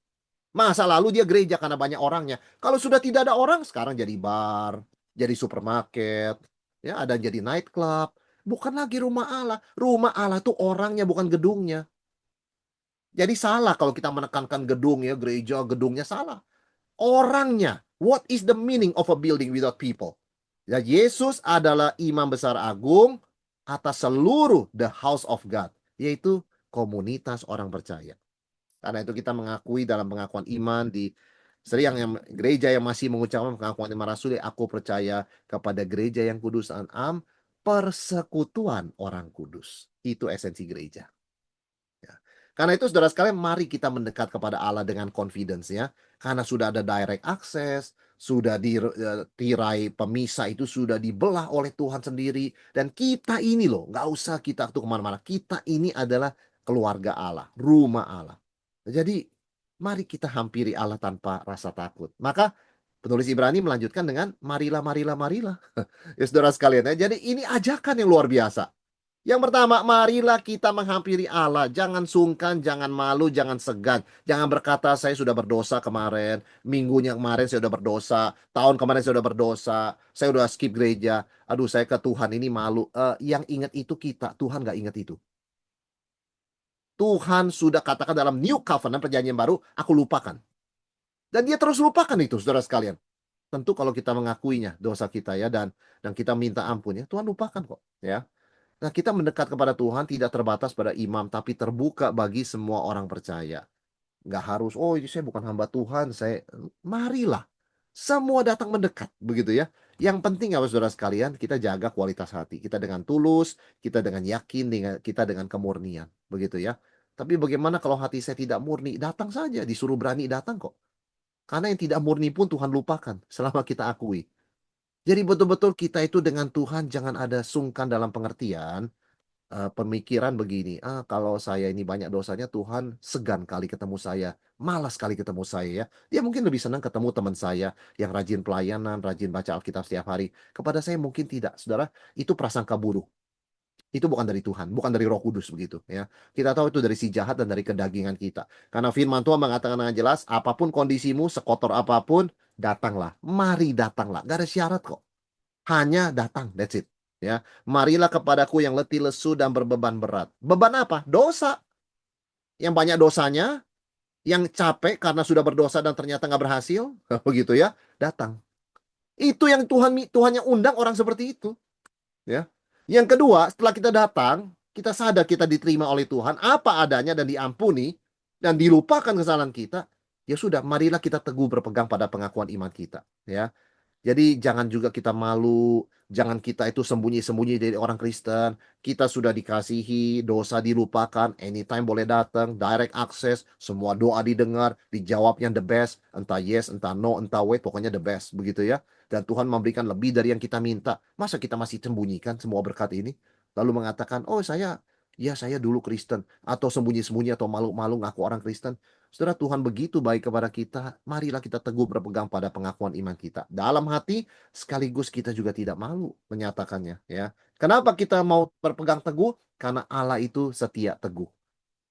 Masa lalu dia gereja karena banyak orangnya. Kalau sudah tidak ada orang, sekarang jadi bar, jadi supermarket, ya ada jadi nightclub. Bukan lagi rumah Allah. Rumah Allah itu orangnya, bukan gedungnya. Jadi salah kalau kita menekankan gedung ya, gereja, gedungnya salah. Orangnya. What is the meaning of a building without people? Ya, Yesus adalah imam besar agung atas seluruh the house of God, yaitu komunitas orang percaya. Karena itu kita mengakui dalam pengakuan iman di Sering yang gereja yang masih mengucapkan pengakuan iman rasuli, aku percaya kepada gereja yang kudus dan am, persekutuan orang kudus. Itu esensi gereja. Ya. Karena itu saudara sekalian, mari kita mendekat kepada Allah dengan confidence ya. Karena sudah ada direct access, sudah tirai pemisah itu sudah dibelah oleh Tuhan sendiri. Dan kita ini loh, nggak usah kita tuh kemana-mana. Kita ini adalah keluarga Allah, rumah Allah. Jadi mari kita hampiri Allah tanpa rasa takut. Maka penulis Ibrani melanjutkan dengan marilah, marilah, marilah. Ya saudara sekalian ya. Jadi ini ajakan yang luar biasa. Yang pertama, marilah kita menghampiri Allah. Jangan sungkan, jangan malu, jangan segan. Jangan berkata, saya sudah berdosa kemarin. Minggunya kemarin saya sudah berdosa. Tahun kemarin saya sudah berdosa. Saya sudah skip gereja. Aduh, saya ke Tuhan ini malu. Yang ingat itu kita. Tuhan nggak ingat itu. Tuhan sudah katakan dalam New Covenant, perjanjian baru, aku lupakan. Dan dia terus lupakan itu, saudara sekalian. Tentu kalau kita mengakuinya, dosa kita ya, dan kita minta ampun ya, Tuhan lupakan kok. Ya. Nah, kita mendekat kepada Tuhan tidak terbatas pada imam, tapi terbuka bagi semua orang percaya. Nggak harus, oh ini saya bukan hamba Tuhan, marilah. Semua datang mendekat, begitu ya. Yang penting ya, saudara sekalian, kita jaga kualitas hati. Kita dengan tulus, kita dengan yakin, kita dengan kemurnian, begitu ya. Tapi bagaimana kalau hati saya tidak murni? Datang saja, disuruh berani datang kok. Karena yang tidak murni pun Tuhan lupakan, selama kita akui. Jadi betul-betul kita itu dengan Tuhan jangan ada sungkan dalam pengertian pemikiran begini, kalau saya ini banyak dosanya Tuhan segan kali ketemu saya, malas kali ketemu saya ya. Dia mungkin lebih senang ketemu teman saya yang rajin pelayanan, rajin baca Alkitab setiap hari. Kepada saya mungkin tidak, saudara. Itu prasangka buruk. Itu bukan dari Tuhan, bukan dari Roh Kudus begitu ya. Kita tahu itu dari si jahat dan dari kedagingan kita. Karena firman Tuhan mengatakan dengan jelas, apapun kondisimu, sekotor apapun, datanglah. Mari datanglah. Gak ada syarat kok. Hanya datang, that's it. Ya, marilah kepadaku yang letih lesu dan berbeban berat. Beban apa? Dosa. Yang banyak dosanya, yang capek karena sudah berdosa dan ternyata nggak berhasil, begitu ya, datang. Itu yang Tuhan yang undang orang seperti itu. Ya. Yang kedua, setelah kita datang, kita sadar kita diterima oleh Tuhan, apa adanya dan diampuni dan dilupakan kesalahan kita. Ya sudah, marilah kita teguh berpegang pada pengakuan iman kita. Ya. Jadi jangan juga kita malu, jangan kita itu sembunyi-sembunyi dari orang Kristen. Kita sudah dikasihi, dosa dilupakan, anytime boleh datang, direct access, semua doa didengar, dijawabnya the best, entah yes, entah no, entah wait, pokoknya the best, begitu ya. Dan Tuhan memberikan lebih dari yang kita minta. Masa kita masih sembunyikan semua berkat ini? Lalu mengatakan, oh saya dulu Kristen, atau sembunyi-sembunyi atau malu-malu ngaku orang Kristen. Saudara, Tuhan begitu baik kepada kita, marilah kita teguh berpegang pada pengakuan iman kita. Dalam hati, sekaligus kita juga tidak malu menyatakannya. Ya, kenapa kita mau berpegang teguh? Karena Allah itu setia teguh.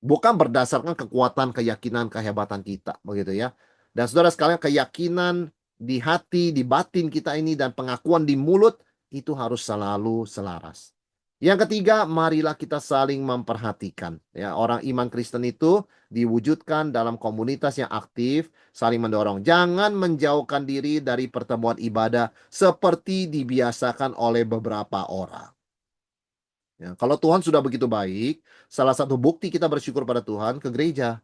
Bukan berdasarkan kekuatan, keyakinan, kehebatan kita. Begitu ya. Dan saudara sekalian, keyakinan di hati, di batin kita ini, dan pengakuan di mulut, itu harus selalu selaras. Yang ketiga, marilah kita saling memperhatikan. Ya, orang iman Kristen itu diwujudkan dalam komunitas yang aktif, saling mendorong. Jangan menjauhkan diri dari pertemuan ibadah seperti dibiasakan oleh beberapa orang. Ya, kalau Tuhan sudah begitu baik, salah satu bukti kita bersyukur pada Tuhan ke gereja.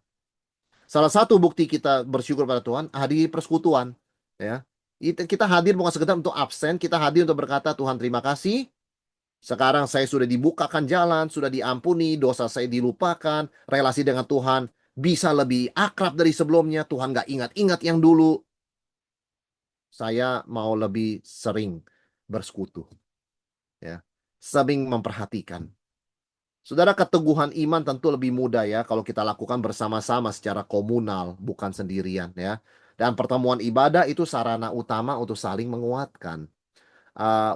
Salah satu bukti kita bersyukur pada Tuhan hadir persekutuan. Ya, kita hadir bukan sekedar untuk absen, kita hadir untuk berkata Tuhan terima kasih. Sekarang saya sudah dibukakan jalan, sudah diampuni, dosa saya dilupakan, relasi dengan Tuhan bisa lebih akrab dari sebelumnya. Tuhan gak ingat-ingat yang dulu. Saya mau lebih sering bersekutu. Ya, sering memperhatikan. Saudara, keteguhan iman tentu lebih mudah ya kalau kita lakukan bersama-sama secara komunal, bukan sendirian ya. Dan pertemuan ibadah itu sarana utama untuk saling menguatkan.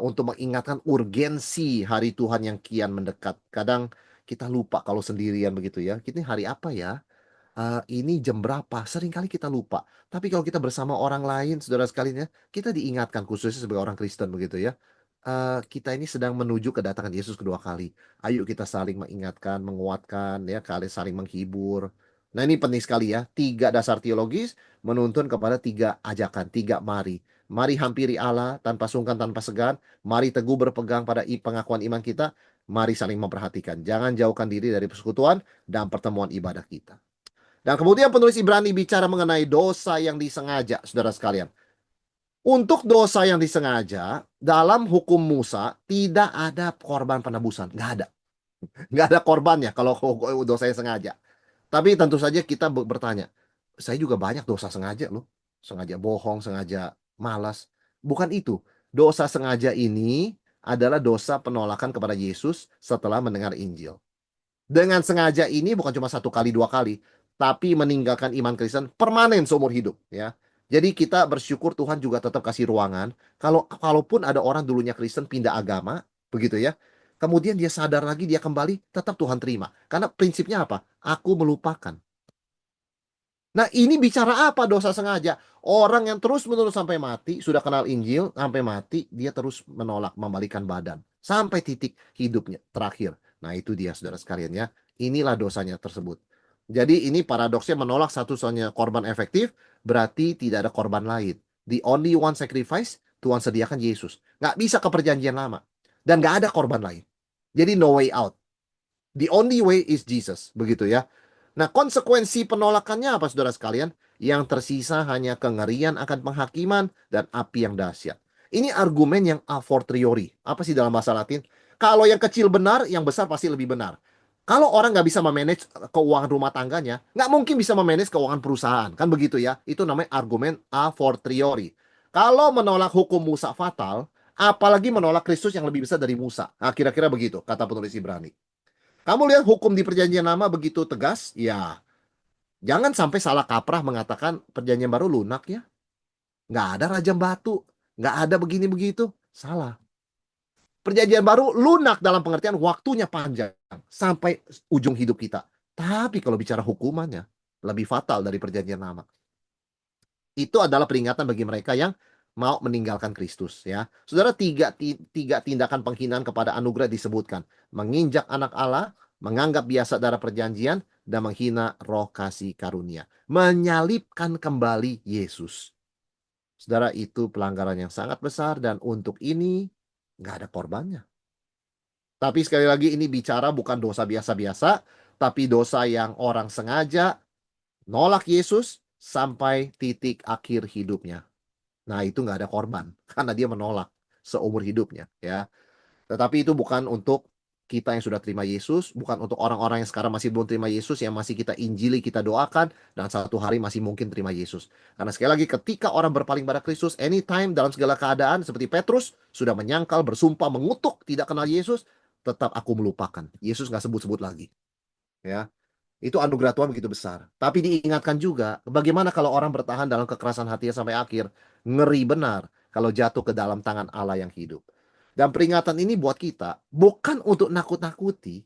Untuk mengingatkan urgensi hari Tuhan yang kian mendekat. Kadang kita lupa kalau sendirian begitu ya. Ini hari apa ya? Ini jam berapa? Seringkali kita lupa. Tapi kalau kita bersama orang lain, saudara sekalian ya, kita diingatkan khususnya sebagai orang Kristen begitu ya. Kita ini sedang menuju kedatangan Yesus kedua kali. Ayo kita saling mengingatkan, menguatkan, ya, kali saling menghibur. Nah ini penting sekali ya. 3 dasar teologis menuntun kepada 3 ajakan, 3 mari. Mari hampiri Allah tanpa sungkan, tanpa segan. Mari teguh berpegang pada pengakuan iman kita. Mari saling memperhatikan. Jangan jauhkan diri dari persekutuan dan pertemuan ibadah kita. Dan kemudian penulis Ibrani bicara mengenai dosa yang disengaja, saudara sekalian. Untuk dosa yang disengaja, dalam hukum Musa tidak ada korban penebusan. Nggak ada. Nggak ada korbannya kalau dosa yang sengaja. Tapi tentu saja kita bertanya, saya juga banyak dosa sengaja loh. Sengaja bohong, sengaja malas. Bukan itu. Dosa sengaja ini adalah dosa penolakan kepada Yesus setelah mendengar Injil. Dengan sengaja ini bukan cuma satu kali, dua kali, tapi meninggalkan iman Kristen permanen seumur hidup, ya. Jadi kita bersyukur Tuhan juga tetap kasih ruangan. Kalaupun ada orang dulunya Kristen pindah agama, begitu ya. Kemudian dia sadar lagi, dia kembali, tetap Tuhan terima. Karena prinsipnya apa? Aku melupakan. Nah, ini bicara apa dosa sengaja? Orang yang terus-menerus sampai mati, sudah kenal Injil, sampai mati, dia terus menolak, membalikan badan. Sampai titik hidupnya terakhir. Nah, itu dia, saudara sekalian ya. Inilah dosanya tersebut. Jadi, ini paradoksnya menolak satu-satunya korban efektif, berarti tidak ada korban lain. The only one sacrifice, Tuhan sediakan Yesus. Nggak bisa ke perjanjian lama. Dan nggak ada korban lain. Jadi, no way out. The only way is Jesus, begitu ya. Nah, konsekuensi penolakannya apa, saudara sekalian? Yang tersisa hanya kengerian akan penghakiman dan api yang dahsyat. Ini argumen yang a fortiori. Apa sih dalam bahasa Latin? Kalau yang kecil benar, yang besar pasti lebih benar. Kalau orang nggak bisa memanage keuangan rumah tangganya, nggak mungkin bisa memanage keuangan perusahaan. Kan begitu ya? Itu namanya argumen a fortiori. Kalau menolak hukum Musa fatal, apalagi menolak Kristus yang lebih besar dari Musa. Nah, kira-kira begitu, kata penulis Ibrani. Kamu lihat hukum di Perjanjian Lama begitu tegas, ya jangan sampai salah kaprah mengatakan Perjanjian Baru lunak ya. Nggak ada rajam batu, nggak ada begini begitu. Salah. Perjanjian Baru lunak dalam pengertian waktunya panjang sampai ujung hidup kita. Tapi kalau bicara hukumannya lebih fatal dari Perjanjian Lama. Itu adalah peringatan bagi mereka yang mau meninggalkan Kristus ya. Saudara, tiga tindakan penghinaan kepada anugerah disebutkan. Menginjak anak Allah, menganggap biasa darah perjanjian, dan menghina roh kasih karunia. Menyalibkan kembali Yesus. Saudara, itu pelanggaran yang sangat besar dan untuk ini nggak ada korbannya. Tapi sekali lagi ini bicara bukan dosa biasa-biasa, tapi dosa yang orang sengaja nolak Yesus sampai titik akhir hidupnya. Nah, itu nggak ada korban karena dia menolak seumur hidupnya, ya. Tetapi itu bukan untuk kita yang sudah terima Yesus, bukan untuk orang-orang yang sekarang masih belum terima Yesus, yang masih kita injili, kita doakan, dan satu hari masih mungkin terima Yesus. Karena sekali lagi, ketika orang berpaling pada Kristus, anytime, dalam segala keadaan, seperti Petrus, sudah menyangkal, bersumpah, mengutuk, tidak kenal Yesus, tetap aku melupakan. Yesus nggak sebut-sebut lagi. Ya, itu anugerah Tuhan begitu besar. Tapi diingatkan juga, bagaimana kalau orang bertahan dalam kekerasan hatinya sampai akhir? Ngeri benar kalau jatuh ke dalam tangan Allah yang hidup. Dan peringatan ini buat kita, bukan untuk nakut-nakuti,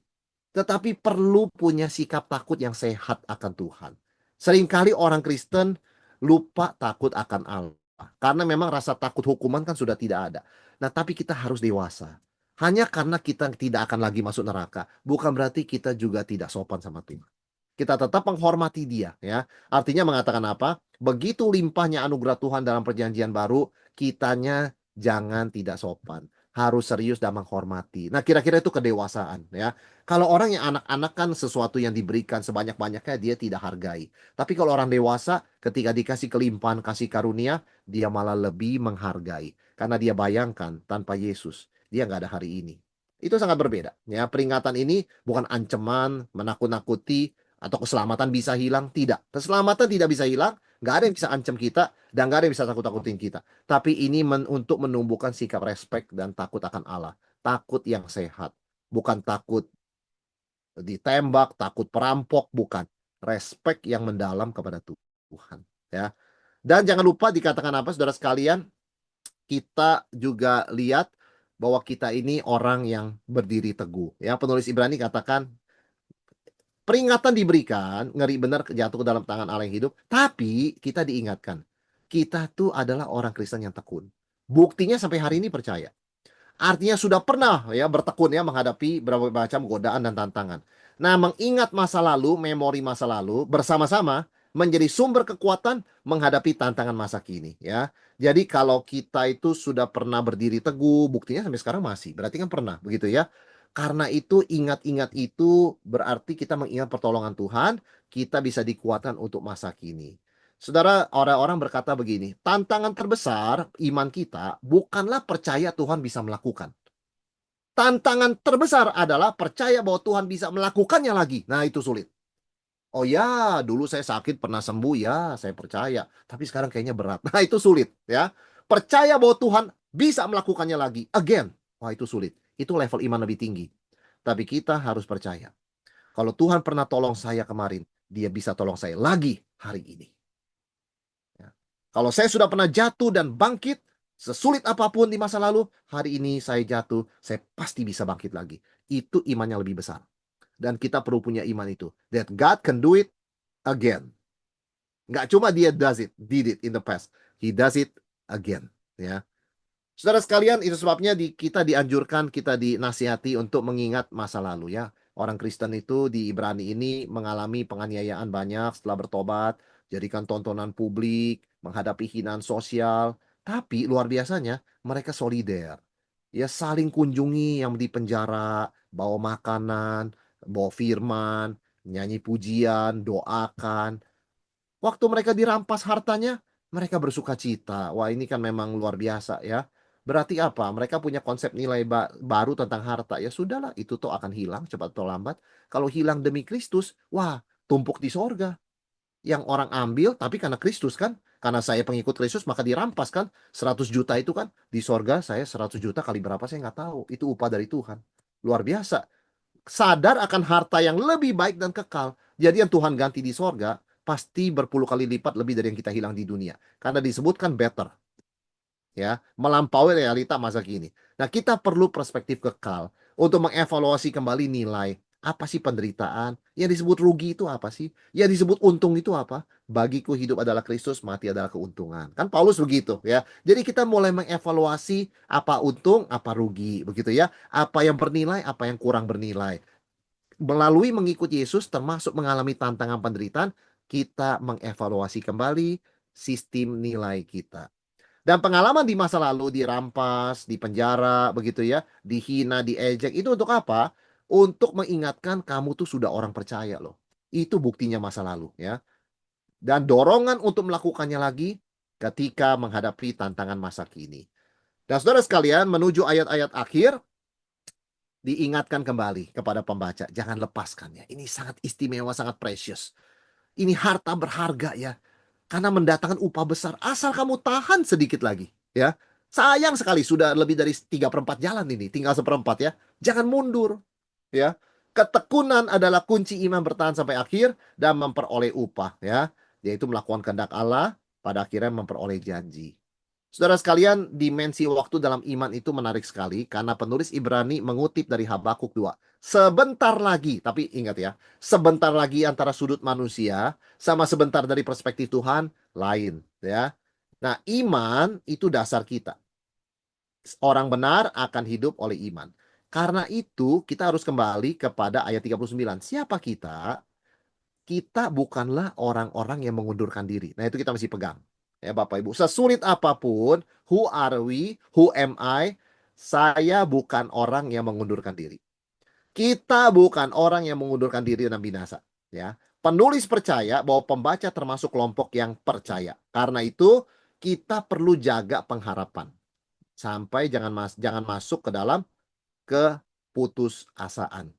tetapi perlu punya sikap takut yang sehat akan Tuhan. Seringkali orang Kristen lupa takut akan Allah. Karena memang rasa takut hukuman kan sudah tidak ada. Nah, tapi kita harus dewasa. Hanya karena kita tidak akan lagi masuk neraka, bukan berarti kita juga tidak sopan sama Tuhan. Kita tetap menghormati dia, ya. Artinya mengatakan apa? Begitu limpahnya anugerah Tuhan dalam perjanjian baru, kitanya jangan tidak sopan. Harus serius dan menghormati. Nah, kira-kira itu kedewasaan, ya. Kalau orang yang anak-anak kan sesuatu yang diberikan sebanyak-banyaknya dia tidak hargai. Tapi kalau orang dewasa, ketika dikasih kelimpahan kasih karunia, dia malah lebih menghargai. Karena dia bayangkan tanpa Yesus, dia nggak ada hari ini. Itu sangat berbeda, ya. Peringatan ini bukan ancaman, menakut-nakuti, atau keselamatan bisa hilang. Tidak. Keselamatan tidak bisa hilang. Nggak ada yang bisa ancam kita. Dan nggak ada yang bisa takut-takutin kita. Tapi ini untuk menumbuhkan sikap respek dan takut akan Allah. Takut yang sehat. Bukan takut ditembak, takut perampok. Bukan. Respek yang mendalam kepada Tuhan. Ya. Dan jangan lupa dikatakan apa, saudara sekalian. Kita juga lihat bahwa kita ini orang yang berdiri teguh. Ya, penulis Ibrani katakan, peringatan diberikan, ngeri benar jatuh ke dalam tangan Allah yang hidup, tapi kita diingatkan, kita tuh adalah orang Kristen yang tekun. Buktinya sampai hari ini percaya. Artinya sudah pernah ya bertekun ya menghadapi berbagai macam godaan dan tantangan. Nah, mengingat masa lalu, memori masa lalu bersama-sama menjadi sumber kekuatan menghadapi tantangan masa kini ya. Jadi kalau kita itu sudah pernah berdiri teguh, buktinya sampai sekarang masih. Berarti kan pernah begitu ya. Karena itu ingat-ingat itu berarti kita mengingat pertolongan Tuhan, kita bisa dikuatkan untuk masa kini. Saudara, orang-orang berkata begini, tantangan terbesar iman kita bukanlah percaya Tuhan bisa melakukan. Tantangan terbesar adalah percaya bahwa Tuhan bisa melakukannya lagi. Nah, itu sulit. Oh ya, dulu saya sakit pernah sembuh ya, saya percaya. Tapi sekarang kayaknya berat. Nah, itu sulit ya. Percaya bahwa Tuhan bisa melakukannya lagi again. Wah, itu sulit. Itu level iman lebih tinggi. Tapi kita harus percaya. Kalau Tuhan pernah tolong saya kemarin, Dia bisa tolong saya lagi hari ini. Ya. Kalau saya sudah pernah jatuh dan bangkit, sesulit apapun di masa lalu, hari ini saya jatuh, saya pasti bisa bangkit lagi. Itu iman yang lebih besar. Dan kita perlu punya iman itu. That God can do it again. Nggak cuma dia did it in the past. He does it again. Ya. Saudara sekalian, itu sebabnya kita dianjurkan, kita dinasihati untuk mengingat masa lalu ya. Orang Kristen itu di Ibrani ini mengalami penganiayaan banyak setelah bertobat, jadikan tontonan publik, menghadapi hinaan sosial. Tapi luar biasanya mereka solider. Ya saling kunjungi yang di penjara, bawa makanan, bawa firman, nyanyi pujian, doakan. Waktu mereka dirampas hartanya, mereka bersuka cita. Wah, ini kan memang luar biasa ya. Berarti apa? Mereka punya konsep nilai baru tentang harta. Ya sudahlah, itu tuh akan hilang cepat atau lambat. Kalau hilang demi Kristus, wah, tumpuk di sorga. Yang orang ambil, tapi karena Kristus kan. Karena saya pengikut Kristus, maka dirampas kan. 100 juta itu kan. Di sorga saya 100 juta kali berapa saya nggak tahu. Itu upah dari Tuhan. Luar biasa, sadar akan harta yang lebih baik dan kekal. Jadi yang Tuhan ganti di sorga pasti berpuluh kali lipat lebih dari yang kita hilang di dunia. Karena disebutkan better, ya, melampaui realita masa kini. Nah, kita perlu perspektif kekal untuk mengevaluasi kembali nilai. Apa sih penderitaan? Yang disebut rugi itu apa sih? Yang disebut untung itu apa? Bagiku hidup adalah Kristus, mati adalah keuntungan. Kan Paulus begitu ya. Jadi kita mulai mengevaluasi apa untung, apa rugi, begitu ya. Apa yang bernilai, apa yang kurang bernilai. Melalui mengikuti Yesus termasuk mengalami tantangan penderitaan, kita mengevaluasi kembali sistem nilai kita. Dan pengalaman di masa lalu dirampas, di penjara, begitu ya, dihina, diejek, itu untuk apa? Untuk mengingatkan kamu tuh sudah orang percaya loh. Itu buktinya masa lalu ya. Dan dorongan untuk melakukannya lagi ketika menghadapi tantangan masa kini. Dan saudara sekalian, menuju ayat-ayat akhir, diingatkan kembali kepada pembaca, jangan lepaskannya. Ini sangat istimewa, sangat precious. Ini harta berharga ya, karena mendatangkan upah besar. Asal kamu tahan sedikit lagi, ya. Sayang sekali sudah lebih dari 3/4 jalan ini, tinggal seperempat ya. Jangan mundur, ya. Ketekunan adalah kunci iman bertahan sampai akhir dan memperoleh upah, ya. Yaitu melakukan kehendak Allah, pada akhirnya memperoleh janji. Saudara sekalian, dimensi waktu dalam iman itu menarik sekali karena penulis Ibrani mengutip dari Habakuk 2. Sebentar lagi, tapi ingat ya, sebentar lagi antara sudut manusia sama sebentar dari perspektif Tuhan lain, ya. Nah, iman itu dasar kita. Orang benar akan hidup oleh iman. Karena itu, kita harus kembali kepada ayat 39. Siapa kita? Kita bukanlah orang-orang yang mengundurkan diri. Nah, itu kita mesti pegang. Ya, Bapak Ibu. Sesulit apapun, who are we? Who am I? Saya bukan orang yang mengundurkan diri. Kita bukan orang yang mengundurkan diri dan binasa. Ya. Penulis percaya bahwa pembaca termasuk kelompok yang percaya. Karena itu, kita perlu jaga pengharapan. Sampai jangan masuk ke dalam keputusasaan.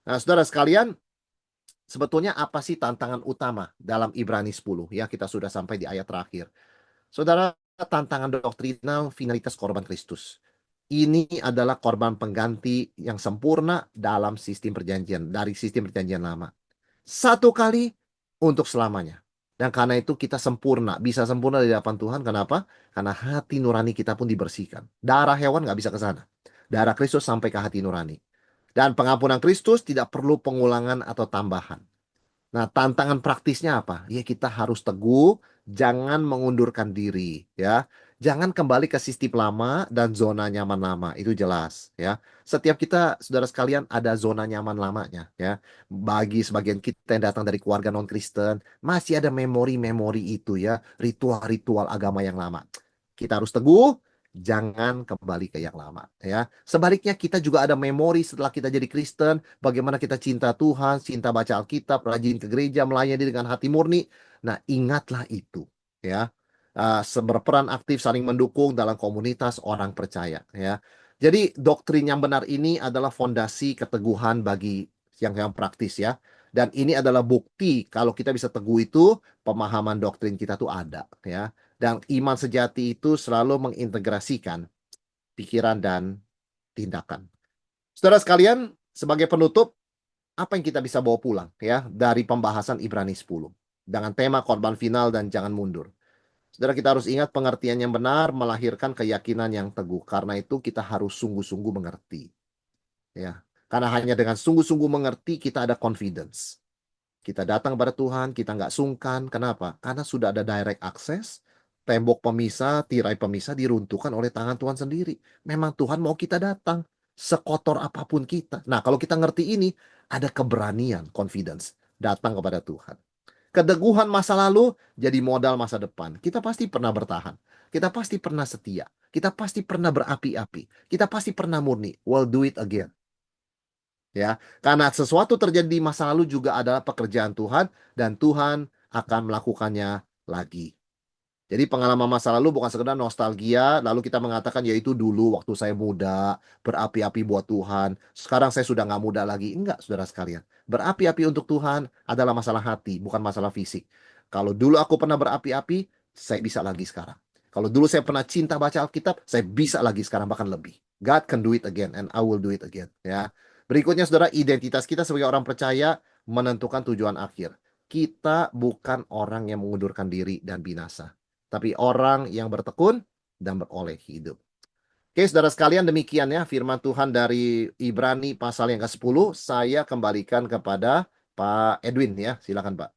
Nah, saudara sekalian, sebetulnya apa sih tantangan utama dalam Ibrani 10? Ya, kita sudah sampai di ayat terakhir. Saudara, tantangan doktrinal finalitas korban Kristus. Ini adalah korban pengganti yang sempurna dalam sistem perjanjian, dari sistem perjanjian lama. Satu kali untuk selamanya. Dan karena itu kita sempurna, bisa sempurna di hadapan Tuhan. Kenapa? Karena hati nurani kita pun dibersihkan. Darah hewan nggak bisa ke sana. Darah Kristus sampai ke hati nurani. Dan pengampunan Kristus tidak perlu pengulangan atau tambahan. Nah, tantangan praktisnya apa? Ya, kita harus teguh, jangan mengundurkan diri, ya. Jangan kembali ke sistem lama dan zona nyaman lama, itu jelas, ya. Setiap kita, saudara sekalian, ada zona nyaman lamanya, ya. Bagi sebagian kita yang datang dari keluarga non-Kristen, masih ada memori-memori itu, ya, ritual-ritual agama yang lama. Kita harus teguh, Jangan kembali ke yang lama, ya. Sebaliknya kita juga ada memori setelah kita jadi Kristen, bagaimana kita cinta Tuhan, cinta baca Alkitab, rajin ke gereja, melayani dengan hati murni. Nah, ingatlah itu, ya. Berperan aktif saling mendukung dalam komunitas orang percaya, ya. Jadi doktrin yang benar ini adalah fondasi keteguhan bagi yang praktis, ya. Dan ini adalah bukti kalau kita bisa teguh itu, pemahaman doktrin kita tuh ada, ya. Dan iman sejati itu selalu mengintegrasikan pikiran dan tindakan. Saudara sekalian, sebagai penutup, apa yang kita bisa bawa pulang ya dari pembahasan Ibrani 10 dengan tema korban final dan jangan mundur. Saudara, kita harus ingat pengertian yang benar melahirkan keyakinan yang teguh. Karena itu kita harus sungguh-sungguh mengerti, ya. Karena hanya dengan sungguh-sungguh mengerti kita ada confidence. Kita datang kepada Tuhan, kita nggak sungkan. Kenapa? Karena sudah ada direct access, tembok pemisah, tirai pemisah diruntuhkan oleh tangan Tuhan sendiri. Memang Tuhan mau kita datang, sekotor apapun kita. Nah, kalau kita ngerti ini, ada keberanian, confidence, datang kepada Tuhan. Keteguhan masa lalu jadi modal masa depan. Kita pasti pernah bertahan. Kita pasti pernah setia. Kita pasti pernah berapi-api. Kita pasti pernah murni. We'll do it again. Ya, karena sesuatu terjadi di masa lalu juga adalah pekerjaan Tuhan dan Tuhan akan melakukannya lagi. Jadi pengalaman masa lalu bukan sekedar nostalgia, lalu kita mengatakan ya itu dulu waktu saya muda, berapi-api buat Tuhan. Sekarang saya sudah nggak muda lagi. Enggak, saudara sekalian. Berapi-api untuk Tuhan adalah masalah hati, bukan masalah fisik. Kalau dulu aku pernah berapi-api, saya bisa lagi sekarang. Kalau dulu saya pernah cinta baca Alkitab, saya bisa lagi sekarang, bahkan lebih. God can do it again, and I will do it again. Ya. Berikutnya, saudara, identitas kita sebagai orang percaya menentukan tujuan akhir. Kita bukan orang yang mengundurkan diri dan binasa, tapi orang yang bertekun dan beroleh hidup. Oke, saudara sekalian, demikian ya firman Tuhan dari Ibrani pasal yang ke-10. Saya kembalikan kepada Pak Edwin ya. Silakan, Pak.